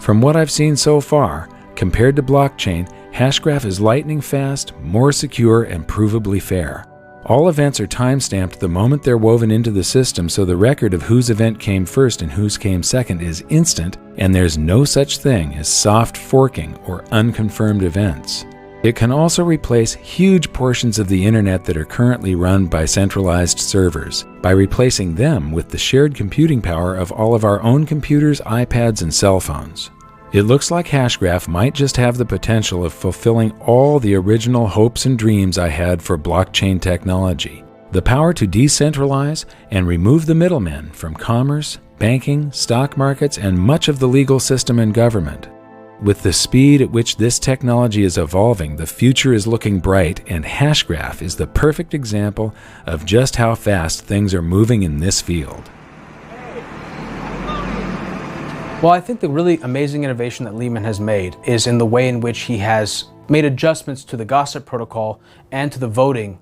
From what I've seen so far, compared to blockchain, Hashgraph is lightning fast, more secure, and provably fair. All events are time-stamped the moment they're woven into the system, so the record of whose event came first and whose came second is instant, and there's no such thing as soft forking or unconfirmed events. It can also replace huge portions of the internet that are currently run by centralized servers, by replacing them with the shared computing power of all of our own computers, iPads, and cell phones. It looks like Hashgraph might just have the potential of fulfilling all the original hopes and dreams I had for blockchain technology. The power to decentralize and remove the middlemen from commerce, banking, stock markets, and much of the legal system and government. With the speed at which this technology is evolving, the future is looking bright, and Hashgraph is the perfect example of just how fast things are moving in this field. Well, I think the really amazing innovation that Lehman has made is in the way in which he has made adjustments to the gossip protocol and to the voting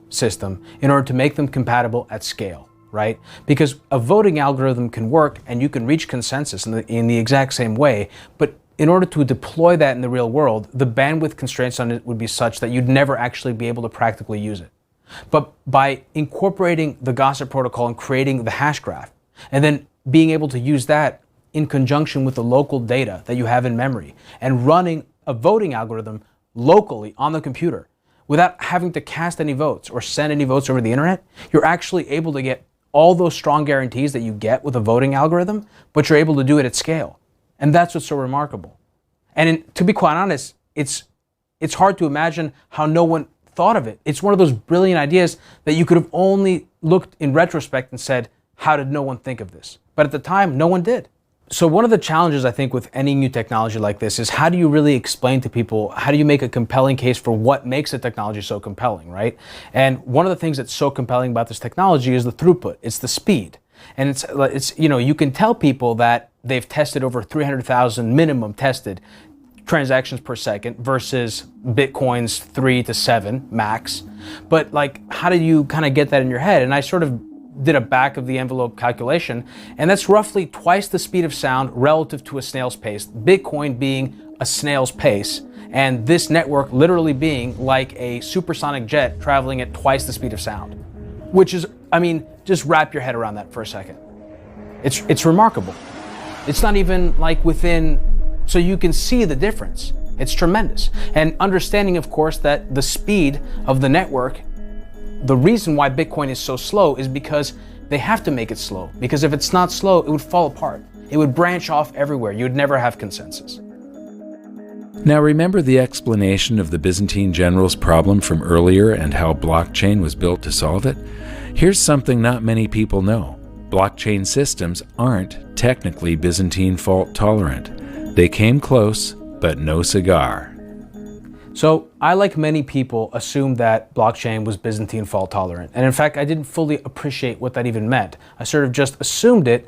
system in order to make them compatible at scale, right? Because a voting algorithm can work and you can reach consensus in the exact same way, but in order to deploy that in the real world, the bandwidth constraints on it would be such that you'd never actually be able to practically use it. But by incorporating the gossip protocol and creating the hash graph, and then being able to use that in conjunction with the local data that you have in memory, and running a voting algorithm locally on the computer without having to cast any votes or send any votes over the internet, you're actually able to get all those strong guarantees that you get with a voting algorithm, but you're able to do it at scale. And that's what's so remarkable. And to be quite honest, it's hard to imagine how no one thought of it. It's one of those brilliant ideas that you could have only looked in retrospect and said, how did no one think of this? But at the time, no one did. So one of the challenges, I think, with any new technology like this is how do you really explain to people, how do you make a compelling case for what makes a technology so compelling, right? And one of the things that's so compelling about this technology is the throughput, it's the speed. And it's you know, you can tell people that they've tested over 300,000 minimum tested transactions per second versus Bitcoin's 3 to 7 max. But like, how do you kind of get that in your head? And I sort of did a back of the envelope calculation, and that's roughly twice the speed of sound relative to a snail's pace, Bitcoin being a snail's pace, and this network literally being like a supersonic jet traveling at twice the speed of sound. Which is, I mean, just wrap your head around that for a second. It's remarkable. It's not even like within, so you can see the difference. It's tremendous. And understanding, of course, that the speed of the network, the reason why Bitcoin is so slow is because they have to make it slow. Because if it's not slow, it would fall apart. It would branch off everywhere. You would never have consensus. Now remember the explanation of the Byzantine general's problem from earlier and how blockchain was built to solve it? Here's something not many people know. Blockchain systems aren't technically Byzantine fault tolerant. They came close, but no cigar. So I, like many people, assumed that blockchain was Byzantine fault tolerant. And in fact, I didn't fully appreciate what that even meant. I sort of just assumed it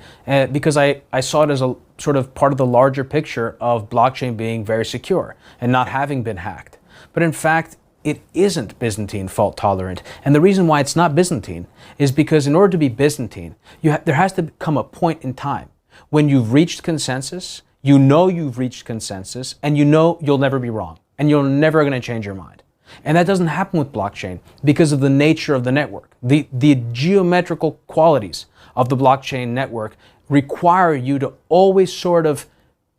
because I saw it as a sort of part of the larger picture of blockchain being very secure and not having been hacked. But in fact, it isn't Byzantine fault tolerant. And the reason why it's not Byzantine is because in order to be Byzantine, there has to come a point in time when you've reached consensus, you know you've reached consensus, and you know you'll never be wrong. And you're never going to change your mind. And that doesn't happen with blockchain because of the nature of the network. The geometrical qualities of the blockchain network require you to always sort of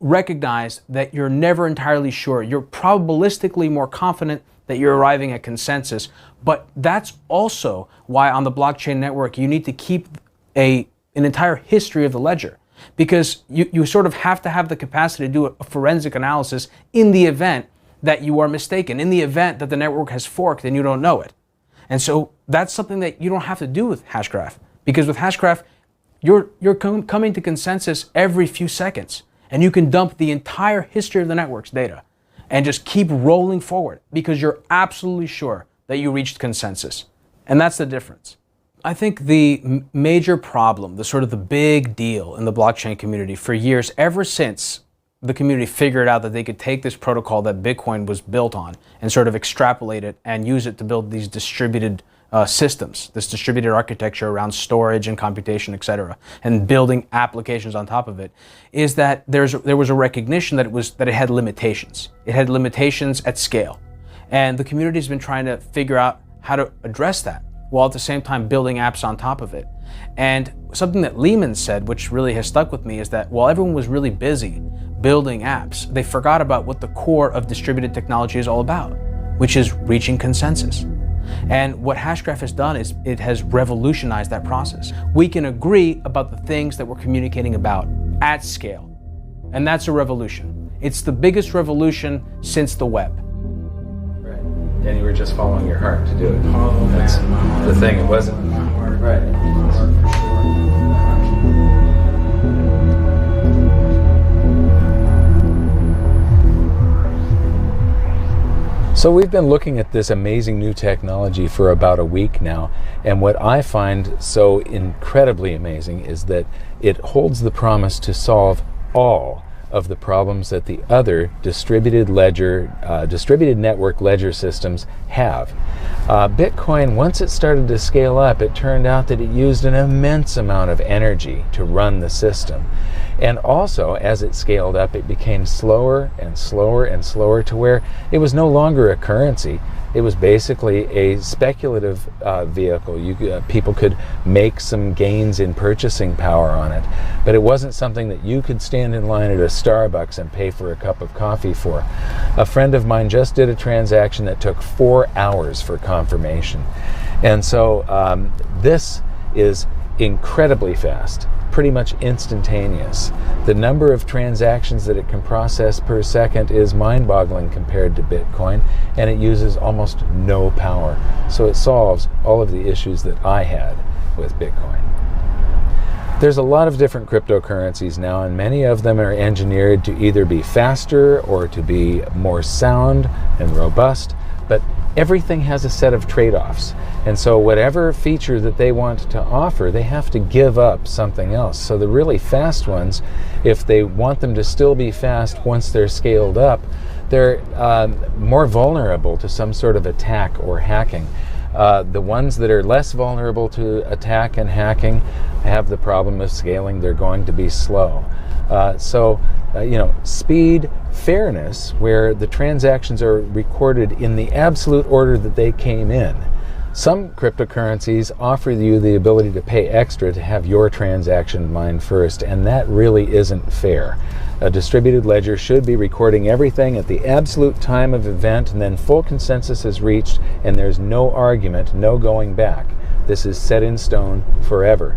recognize that you're never entirely sure. You're probabilistically more confident that you're arriving at consensus, but that's also why on the blockchain network you need to keep an entire history of the ledger, because you sort of have to have the capacity to do a forensic analysis in the event that you are mistaken, in the event that the network has forked and you don't know it. And so that's something that you don't have to do with Hashgraph, because with Hashgraph, you're coming to consensus every few seconds, and you can dump the entire history of the network's data and just keep rolling forward because you're absolutely sure that you reached consensus. And that's the difference. I think the major problem, the sort of the big deal in the blockchain community for years, ever since the community figured out that they could take this protocol that Bitcoin was built on and sort of extrapolate it and use it to build these distributed systems, this distributed architecture around storage and computation, etc., and building applications on top of it, is that there was a recognition that it had limitations. It had limitations at scale. And the community has been trying to figure out how to address that, while at the same time building apps on top of it. And something that Lehman said, which really has stuck with me, is that while everyone was really busy building apps, they forgot about what the core of distributed technology is all about, which is reaching consensus. And what Hashgraph has done is it has revolutionized that process. We can agree about the things that we're communicating about at scale. And that's a revolution. It's the biggest revolution since the web. Right. And you were just following your heart to do it. That's the thing, it wasn't. Right. So we've been looking at this amazing new technology for about a week now, and what I find so incredibly amazing is that it holds the promise to solve all of the problems that the other distributed network ledger systems have. Bitcoin, once it started to scale up, it turned out that it used an immense amount of energy to run the system. And also, as it scaled up, it became slower and slower and slower to where it was no longer a currency. It was basically a speculative vehicle. People could make some gains in purchasing power on it, but it wasn't something that you could stand in line at a Starbucks and pay for a cup of coffee for. A friend of mine just did a transaction that took 4 hours for confirmation. And so this is incredibly fast, pretty much instantaneous. The number of transactions that it can process per second is mind-boggling compared to Bitcoin, and it uses almost no power. So it solves all of the issues that I had with Bitcoin. There's a lot of different cryptocurrencies now, and many of them are engineered to either be faster or to be more sound and robust, but everything has a set of trade-offs. And so whatever feature that they want to offer, they have to give up something else. So the really fast ones, if they want them to still be fast once they're scaled up, they're more vulnerable to some sort of attack or hacking. The ones that are less vulnerable to attack and hacking have the problem of scaling. They're going to be slow. Speed, fairness, where the transactions are recorded in the absolute order that they came in. Some cryptocurrencies offer you the ability to pay extra to have your transaction mined first, and that really isn't fair. A distributed ledger should be recording everything at the absolute time of event, and then full consensus is reached, and there's no argument, no going back. This is set in stone forever.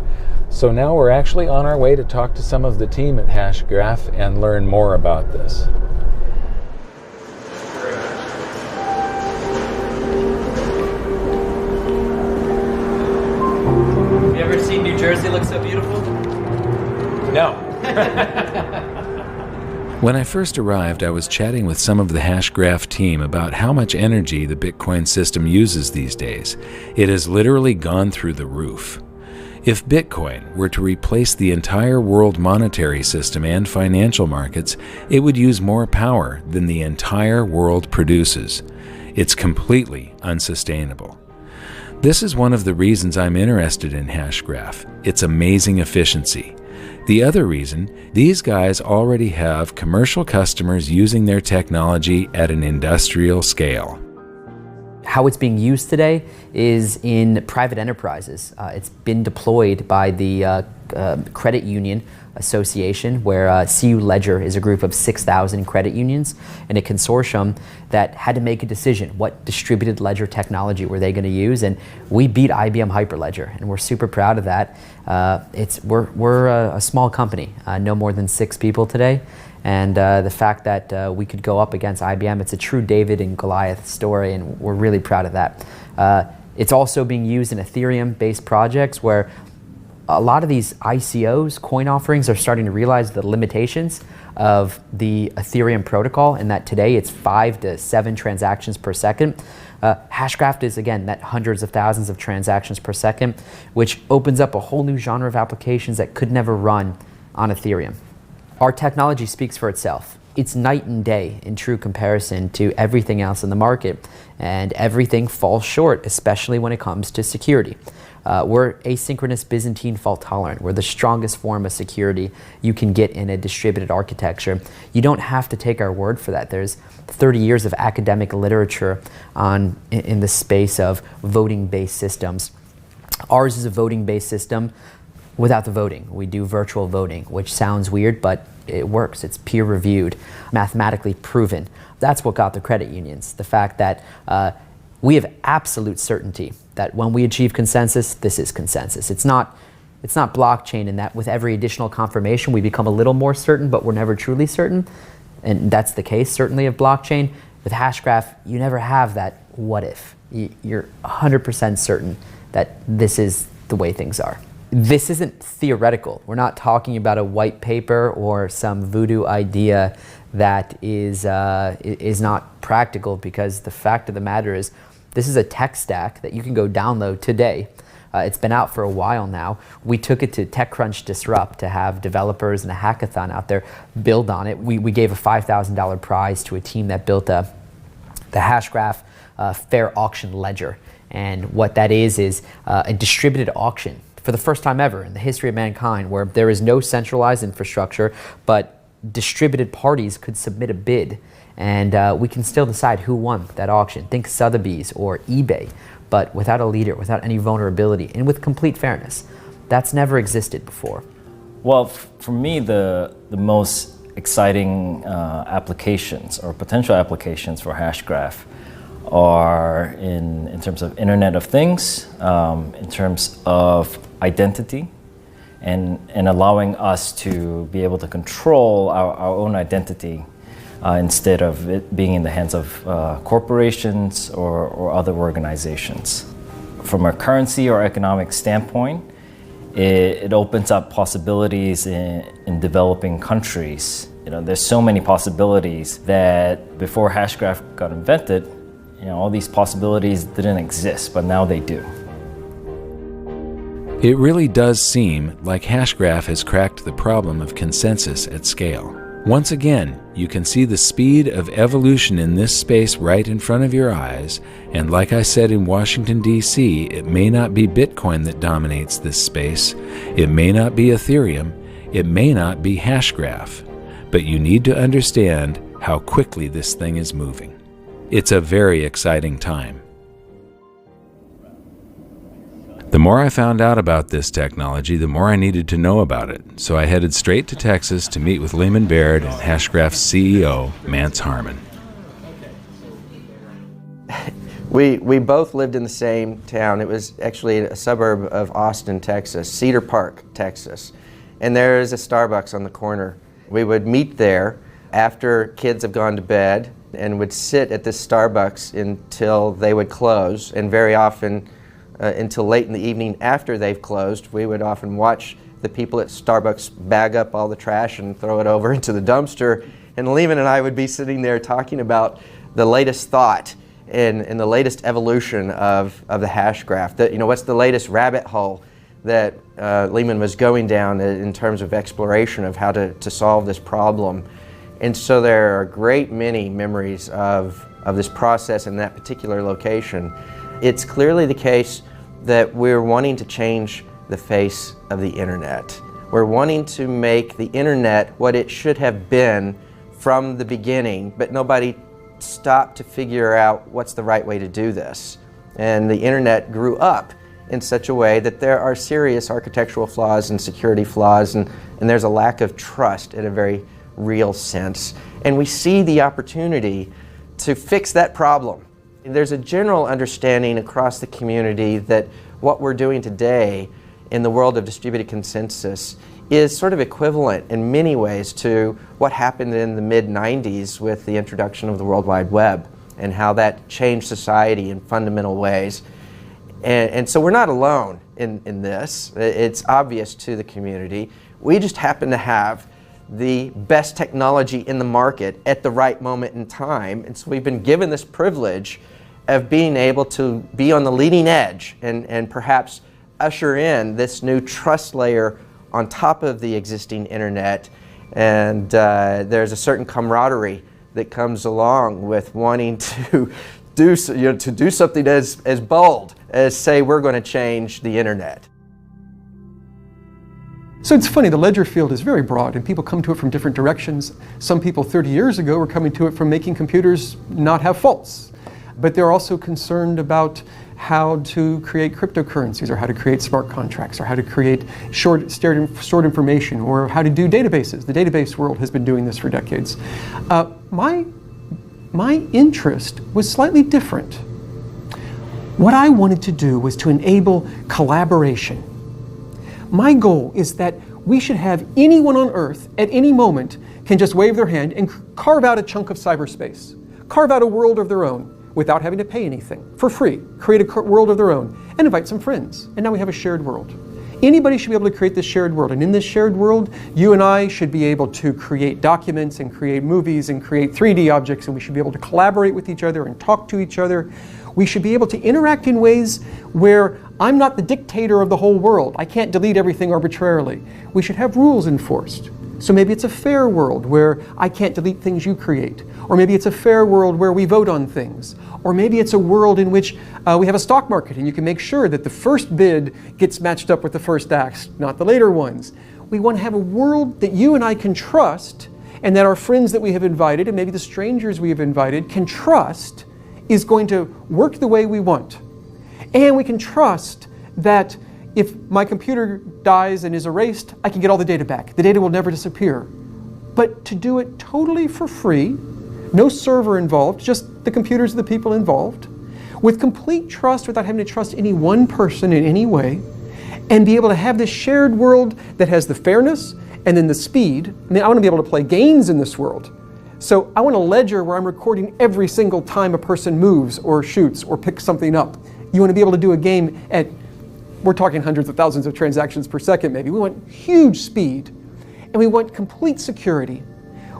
So now we're actually on our way to talk to some of the team at Hashgraph and learn more about this. Have you ever seen New Jersey look so beautiful? No. When I first arrived, I was chatting with some of the Hashgraph team about how much energy the Bitcoin system uses these days. It has literally gone through the roof. If Bitcoin were to replace the entire world monetary system and financial markets, it would use more power than the entire world produces. It's completely unsustainable. This is one of the reasons I'm interested in Hashgraph, its amazing efficiency. The other reason, these guys already have commercial customers using their technology at an industrial scale. How it's being used today is in private enterprises. It's been deployed by the Credit Union Association, where CU Ledger is a group of 6,000 credit unions and a consortium that had to make a decision. What distributed ledger technology were they going to use? And we beat IBM Hyperledger, and we're super proud of that. We're a small company, no more than 6 people today. And the fact that we could go up against IBM, it's a true David and Goliath story, and we're really proud of that. It's also being used in Ethereum-based projects where a lot of these ICOs, coin offerings, are starting to realize the limitations of the Ethereum protocol, and that today it's 5 to 7 transactions per second. Hashgraph is, again, that hundreds of thousands of transactions per second, which opens up a whole new genre of applications that could never run on Ethereum. Our technology speaks for itself. It's night and day in true comparison to everything else in the market, and everything falls short, especially when it comes to security. We're asynchronous Byzantine fault tolerant. We're the strongest form of security you can get in a distributed architecture. You don't have to take our word for that. There's 30 years of academic literature in the space of voting-based systems. Ours is a voting-based system without the voting. We do virtual voting, which sounds weird, but it works. It's peer-reviewed, mathematically proven. That's what got the credit unions. The fact that we have absolute certainty that when we achieve consensus, this is consensus. It's not blockchain in that with every additional confirmation, we become a little more certain, but we're never truly certain. And that's the case, certainly, of blockchain. With Hashgraph, you never have that what if. You're 100% certain that this is the way things are. This isn't theoretical. We're not talking about a white paper or some voodoo idea that is not practical, because the fact of the matter is this is a tech stack that you can go download today. It's been out for a while now. We took it to TechCrunch Disrupt to have developers and a hackathon out there build on it. We gave a $5,000 prize to a team that built the Hashgraph Fair Auction Ledger. And what that is a distributed auction for the first time ever in the history of mankind, where there is no centralized infrastructure, but distributed parties could submit a bid, and we can still decide who won that auction. Think Sotheby's or eBay, but without a leader, without any vulnerability, and with complete fairness. That's never existed before. Well, for me, the most exciting applications or potential applications for Hashgraph are in terms of Internet of Things, in terms of identity, and allowing us to be able to control our own identity instead of it being in the hands of corporations or other organizations. From a currency or economic standpoint, it opens up possibilities in developing countries. There's so many possibilities that before Hashgraph got invented, all these possibilities didn't exist, but now they do. It really does seem like Hashgraph has cracked the problem of consensus at scale. Once again, you can see the speed of evolution in this space right in front of your eyes, and like I said in Washington, D.C., it may not be Bitcoin that dominates this space, it may not be Ethereum, it may not be Hashgraph, but you need to understand how quickly this thing is moving. It's a very exciting time. The more I found out about this technology, the more I needed to know about it, so I headed straight to Texas to meet with Lehman Baird and Hashgraph's CEO, Mance Harmon. We both lived in the same town. It was actually a suburb of Austin, Texas, Cedar Park, Texas. And there's a Starbucks on the corner. We would meet there after kids have gone to bed and would sit at this Starbucks until they would close, and very often until late in the evening after they've closed. We would often watch the people at Starbucks bag up all the trash and throw it over into the dumpster, and Lehman and I would be sitting there talking about the latest thought and the latest evolution of the Hashgraph. What's the latest rabbit hole that Lehman was going down in terms of exploration of how to solve this problem. And so there are a great many memories of this process in that particular location. It's clearly the case that we're wanting to change the face of the internet. We're wanting to make the internet what it should have been from the beginning, but nobody stopped to figure out what's the right way to do this. And the internet grew up in such a way that there are serious architectural flaws and security flaws, and there's a lack of trust in a very real sense. And we see the opportunity to fix that problem. There's a general understanding across the community that what we're doing today in the world of distributed consensus is sort of equivalent in many ways to what happened in the mid-90s with the introduction of the World Wide Web and how that changed society in fundamental ways. And so we're not alone in this. It's obvious to the community. We just happen to have the best technology in the market at the right moment in time. And so we've been given this privilege of being able to be on the leading edge and perhaps usher in this new trust layer on top of the existing internet. And there's a certain camaraderie that comes along with wanting to do something as bold as say we're going to change the internet. So it's funny, the ledger field is very broad and people come to it from different directions. Some people 30 years ago were coming to it from making computers not have faults. But they're also concerned about how to create cryptocurrencies, or how to create smart contracts, or how to create stored information, or how to do databases. The database world has been doing this for decades. My interest was slightly different. What I wanted to do was to enable collaboration. My goal is that we should have anyone on Earth at any moment can just wave their hand and carve out a chunk of cyberspace, carve out a world of their own without having to pay anything, for free, create a world of their own, and invite some friends. And now we have a shared world. Anybody should be able to create this shared world. And in this shared world, you and I should be able to create documents and create movies and create 3D objects, and we should be able to collaborate with each other and talk to each other. We should be able to interact in ways where I'm not the dictator of the whole world. I can't delete everything arbitrarily. We should have rules enforced. So maybe it's a fair world where I can't delete things you create. Or maybe it's a fair world where we vote on things. Or maybe it's a world in which we have a stock market and you can make sure that the first bid gets matched up with the first act, not the later ones. We want to have a world that you and I can trust, and that our friends that we have invited, and maybe the strangers we have invited, can trust is going to work the way we want. And we can trust that if my computer dies and is erased, I can get all the data back. The data will never disappear. But to do it totally for free, no server involved, just the computers of the people involved, with complete trust without having to trust any one person in any way, and be able to have this shared world that has the fairness and then the speed. I mean, I want to be able to play games in this world. So I want a ledger where I'm recording every single time a person moves or shoots or picks something up. You want to be able to do a game at, we're talking hundreds of thousands of transactions per second maybe. We want huge speed, and we want complete security.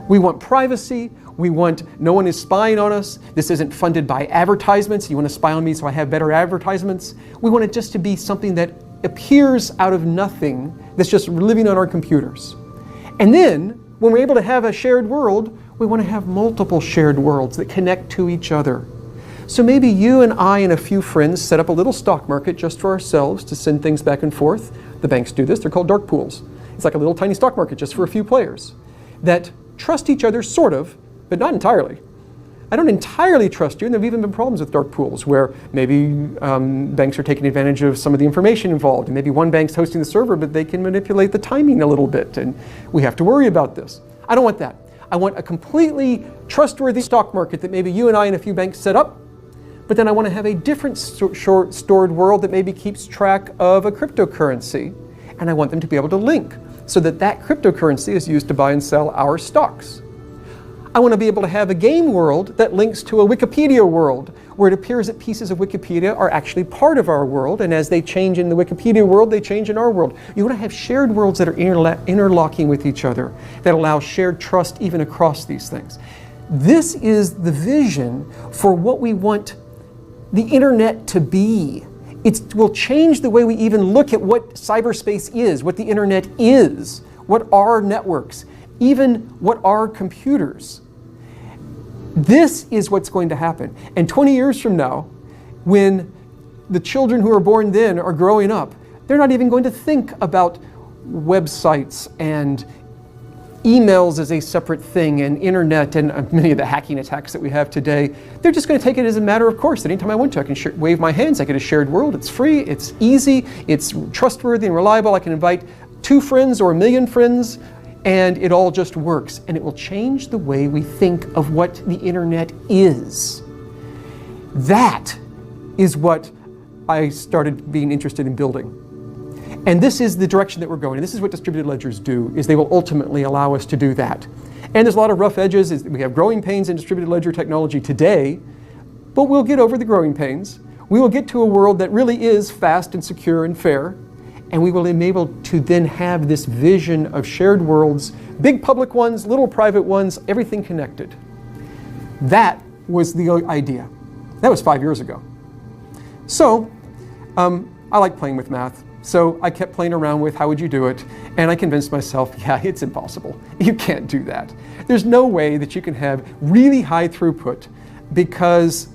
We want privacy. We want no one is spying on us. This isn't funded by advertisements. You want to spy on me so I have better advertisements. We want it just to be something that appears out of nothing, that's just living on our computers. And then, when we're able to have a shared world, we want to have multiple shared worlds that connect to each other. So maybe you and I and a few friends set up a little stock market just for ourselves to send things back and forth. The banks do this. They're called dark pools. It's like a little tiny stock market just for a few players that trust each other, sort of, but not entirely. I don't entirely trust you, and there have even been problems with dark pools where maybe banks are taking advantage of some of the information involved, and maybe one bank's hosting the server, but they can manipulate the timing a little bit, and we have to worry about this. I don't want that. I want a completely trustworthy stock market that maybe you and I and a few banks set up, but then I want to have a different stored world that maybe keeps track of a cryptocurrency, and I want them to be able to link so that that cryptocurrency is used to buy and sell our stocks. I want to be able to have a game world that links to a Wikipedia world, where it appears that pieces of Wikipedia are actually part of our world, and as they change in the Wikipedia world, they change in our world. You want to have shared worlds that are interlocking with each other, that allow shared trust even across these things. This is the vision for what we want the internet to be. It will change the way we even look at what cyberspace is, what the internet is, what are networks, even what are computers. This is what's going to happen. And 20 years from now, when the children who are born then are growing up, they're not even going to think about websites and emails as a separate thing, and internet and many of the hacking attacks that we have today. They're just going to take it as a matter of course. That anytime I want to, I can wave my hands. I get a shared world. It's free. It's easy. It's trustworthy and reliable. I can invite 2 friends or 1 million friends, and it all just works. And it will change the way we think of what the internet is. That is what I started being interested in building. And this is the direction that we're going. And this is what distributed ledgers do, is they will ultimately allow us to do that. And there's a lot of rough edges. We have growing pains in distributed ledger technology today, but we'll get over the growing pains. We will get to a world that really is fast and secure and fair, and we will be able to then have this vision of shared worlds, big public ones, little private ones, everything connected. That was the idea. That was 5 years ago. So, I like playing with math. So I kept playing around with how would you do it, and I convinced myself, yeah, it's impossible. You can't do that. There's no way that you can have really high throughput because,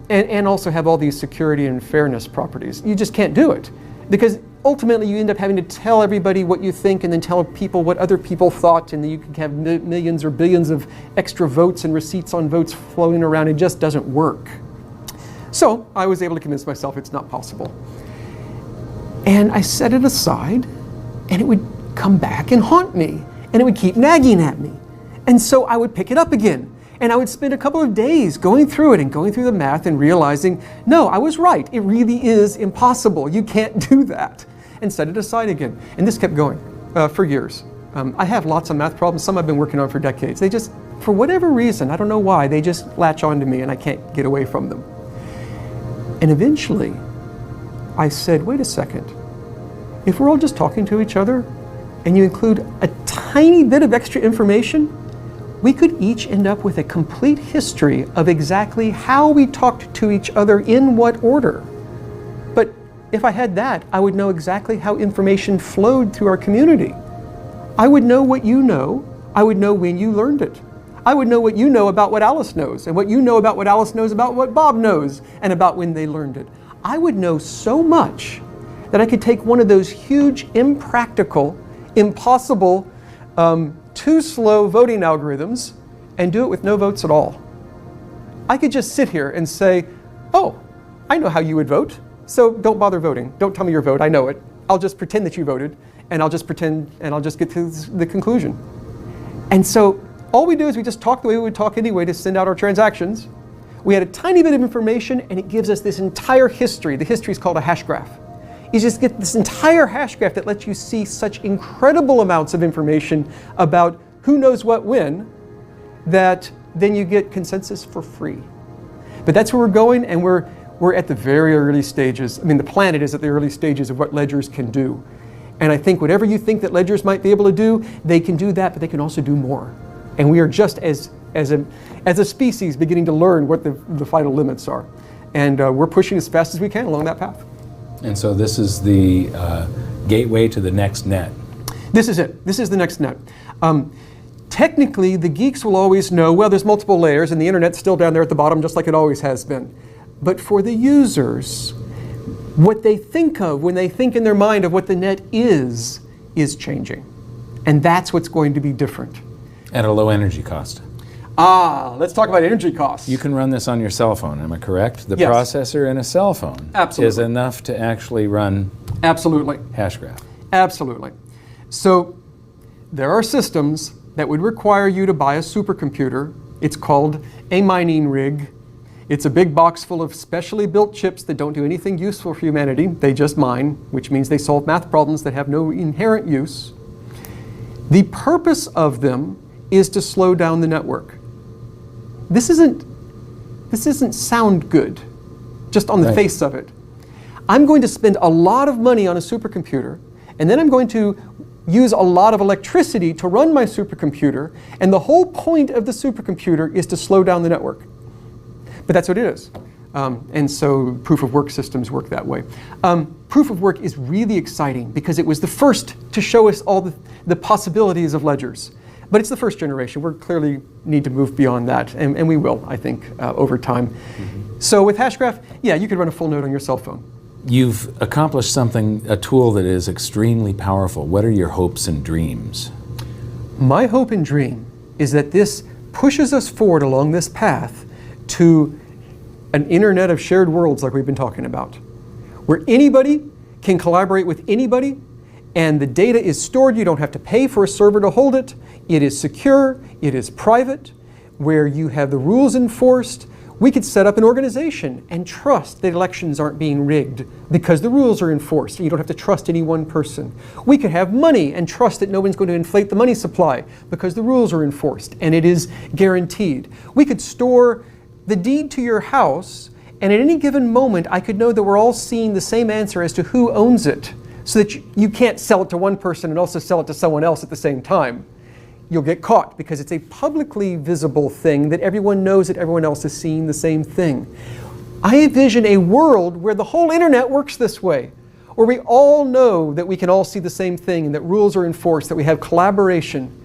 and also have all these security and fairness properties. You just can't do it because ultimately you end up having to tell everybody what you think and then tell people what other people thought, and then you can have millions or billions of extra votes and receipts on votes flowing around. It just doesn't work. So I was able to convince myself it's not possible. And I set it aside, and it would come back and haunt me, and it would keep nagging at me. And so I would pick it up again, and I would spend a couple of days going through it and going through the math and realizing, no, I was right. It really is impossible. You can't do that. And set it aside again. And this kept going for years. I have lots of math problems. Some I've been working on for decades. They just, for whatever reason, I don't know why, they just latch onto me, and I can't get away from them. And eventually, I said, wait a second, if we're all just talking to each other and you include a tiny bit of extra information, we could each end up with a complete history of exactly how we talked to each other in what order. But if I had that, I would know exactly how information flowed through our community. I would know what you know. I would know when you learned it. I would know what you know about what Alice knows, and what you know about what Alice knows about what Bob knows, and about when they learned it. I would know so much that I could take one of those huge, impractical, impossible, too slow voting algorithms and do it with no votes at all. I could just sit here and say, oh, I know how you would vote, so don't bother voting. Don't tell me your vote, I know it. I'll just pretend that you voted, and I'll just pretend, and I'll just get to the conclusion. And so all we do is we just talk the way we would talk anyway to send out our transactions. We add a tiny bit of information, and it gives us this entire history. The history is called a hash graph. You just get this entire hash graph that lets you see such incredible amounts of information about who knows what when, that then you get consensus for free. But that's where we're going, and we're at the very early stages. I mean, the planet is at the early stages of what ledgers can do. And I think whatever you think that ledgers might be able to do, they can do that, but they can also do more. And we are just as a species beginning to learn what the final limits are. And we're pushing as fast as we can along that path. And so this is the gateway to the next net. This is it. This is the next net. Technically, the geeks will always know, well, there's multiple layers and the internet's still down there at the bottom just like it always has been. But for the users, what they think of when they think in their mind of what the net is changing. And that's what's going to be different. At a low energy cost. Let's talk about energy costs. You can run this on your cell phone, am I correct? The Yes. processor in a cell phone is enough to actually run Hashgraph. Absolutely. So there are systems that would require you to buy a supercomputer. It's called a mining rig. It's a big box full of specially built chips that don't do anything useful for humanity. They just mine, which means they solve math problems that have no inherent use. The purpose of them is to slow down the network. This isn't sound good, just on the face of it. I'm going to spend a lot of money on a supercomputer, and then I'm going to use a lot of electricity to run my supercomputer, and the whole point of the supercomputer is to slow down the network. But that's what it is. And so proof of work systems work that way. Proof of work is really exciting because it was the first to show us all the possibilities of ledgers. But it's the first generation. We clearly need to move beyond that, and we will, I think, over time. Mm-hmm. So with Hashgraph, yeah, you could run a full node on your cell phone. You've accomplished something, a tool that is extremely powerful. What are your hopes and dreams? My hope and dream is that this pushes us forward along this path to an internet of shared worlds like we've been talking about, where anybody can collaborate with anybody, and the data is stored. You don't have to pay for a server to hold it. It is secure, it is private, where you have the rules enforced. We could set up an organization and trust that elections aren't being rigged because the rules are enforced. You don't have to trust any one person. We could have money and trust that no one's going to inflate the money supply because the rules are enforced and it is guaranteed. We could store the deed to your house, and at any given moment I could know that we're all seeing the same answer as to who owns it, so that you can't sell it to one person and also sell it to someone else at the same time. You'll get caught because it's a publicly visible thing that everyone knows that everyone else is seeing the same thing. I envision a world where the whole internet works this way, where we all know that we can all see the same thing and that rules are enforced, that we have collaboration.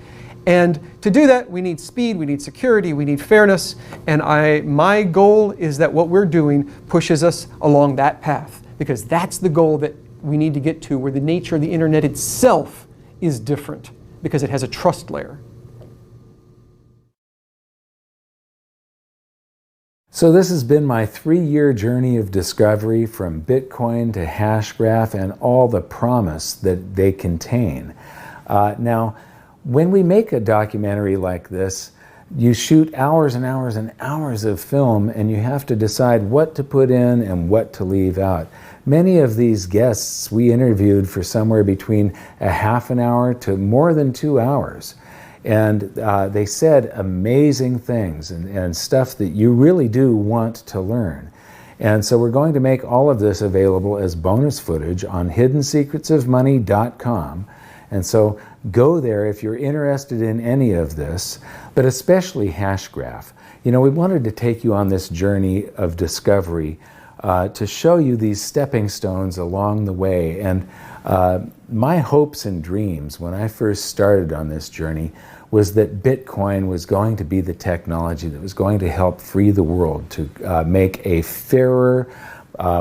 And to do that, we need speed, we need security, we need fairness, and my goal is that what we're doing pushes us along that path, because that's the goal that we need to get to, where the nature of the internet itself is different, because it has a trust layer. So this has been my 3-year journey of discovery from Bitcoin to Hashgraph and all the promise that they contain. Now, when we make a documentary like this, you shoot hours and hours and hours of film, and you have to decide what to put in and what to leave out. Many of these guests we interviewed for somewhere between a half an hour to more than 2 hours. And they said amazing things and stuff that you really do want to learn. And so we're going to make all of this available as bonus footage on hiddensecretsofmoney.com. And so go there if you're interested in any of this, but especially Hashgraph. You know, we wanted to take you on this journey of discovery to show you these stepping stones along the way. And my hopes and dreams when I first started on this journey was that Bitcoin was going to be the technology that was going to help free the world to make a fairer,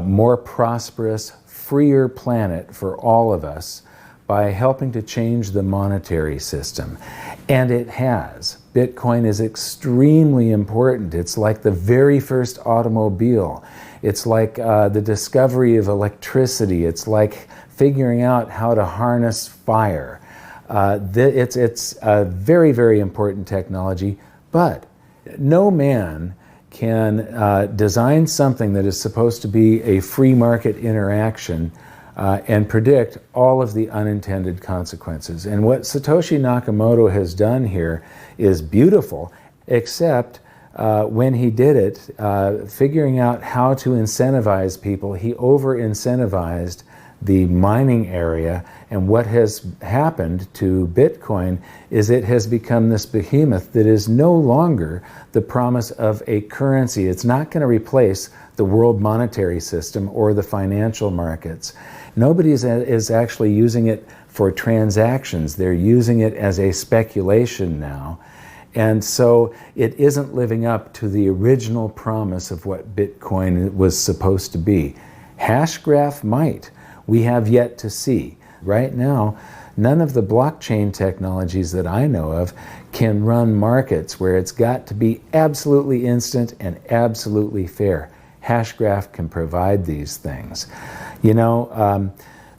more prosperous, freer planet for all of us by helping to change the monetary system. And it has. Bitcoin is extremely important. It's like the very first automobile. It's like the discovery of electricity. It's like figuring out how to harness fire. It's a very, very important technology, but no man can design something that is supposed to be a free market interaction and predict all of the unintended consequences. And what Satoshi Nakamoto has done here is beautiful, except when he did it, figuring out how to incentivize people, he over-incentivized the mining area, and what has happened to Bitcoin is it has become this behemoth that is no longer the promise of a currency. It's not going to replace the world monetary system or the financial markets. Nobody is actually using it for transactions. They're using it as a speculation now. And so it isn't living up to the original promise of what Bitcoin was supposed to be. Hashgraph might. We have yet to see. Right now, none of the blockchain technologies that I know of can run markets where it's got to be absolutely instant and absolutely fair. Hashgraph can provide these things. You know,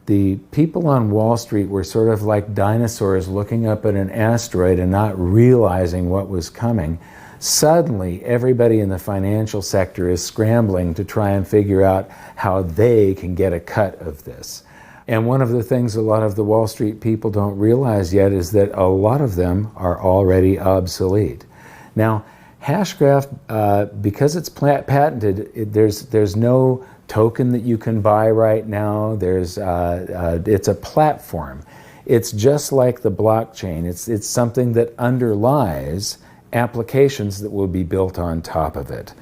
the people on Wall Street were sort of like dinosaurs looking up at an asteroid and not realizing what was coming. Suddenly, everybody in the financial sector is scrambling to try and figure out how they can get a cut of this. And one of the things a lot of the Wall Street people don't realize yet is that a lot of them are already obsolete. Now, Hashgraph, because it's patented, there's no token that you can buy right now. It's a platform. It's just like the blockchain. It's something that underlies applications that will be built on top of it.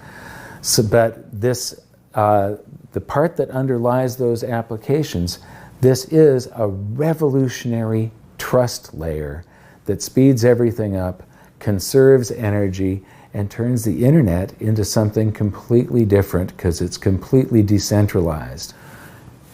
So, but this, the part that underlies those applications, this is a revolutionary trust layer that speeds everything up, conserves energy, and turns the internet into something completely different because it's completely decentralized.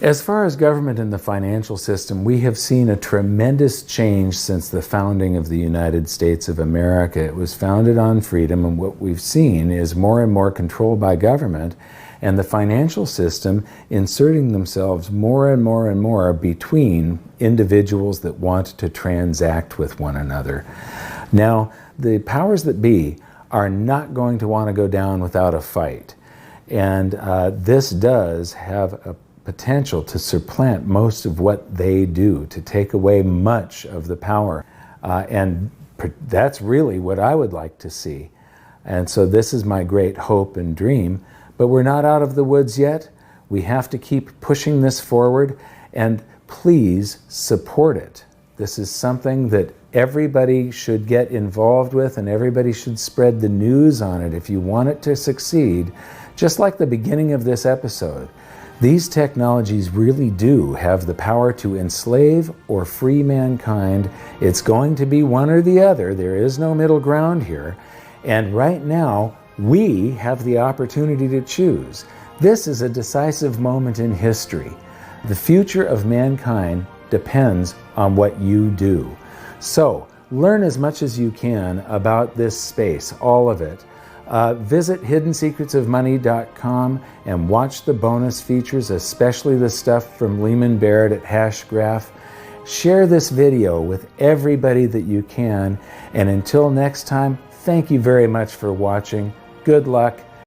As far as government and the financial system, we have seen a tremendous change since the founding of the United States of America. It was founded on freedom, and what we've seen is more and more control by government and the financial system inserting themselves more and more and more between individuals that want to transact with one another. Now, the powers that be are not going to want to go down without a fight. And this does have a potential to supplant most of what they do, to take away much of the power. And that's really what I would like to see. And so this is my great hope and dream. But we're not out of the woods yet. We have to keep pushing this forward, and please support it. This is something that everybody should get involved with, and everybody should spread the news on it if you want it to succeed. Just like the beginning of this episode, these technologies really do have the power to enslave or free mankind. It's going to be one or the other. There is no middle ground here. And right now, we have the opportunity to choose. This is a decisive moment in history. The future of mankind depends on what you do. So, learn as much as you can about this space, all of it. Visit hiddensecretsofmoney.com and watch the bonus features, especially the stuff from Lehman Barrett at Hashgraph. Share this video with everybody that you can. And until next time, thank you very much for watching. Good luck.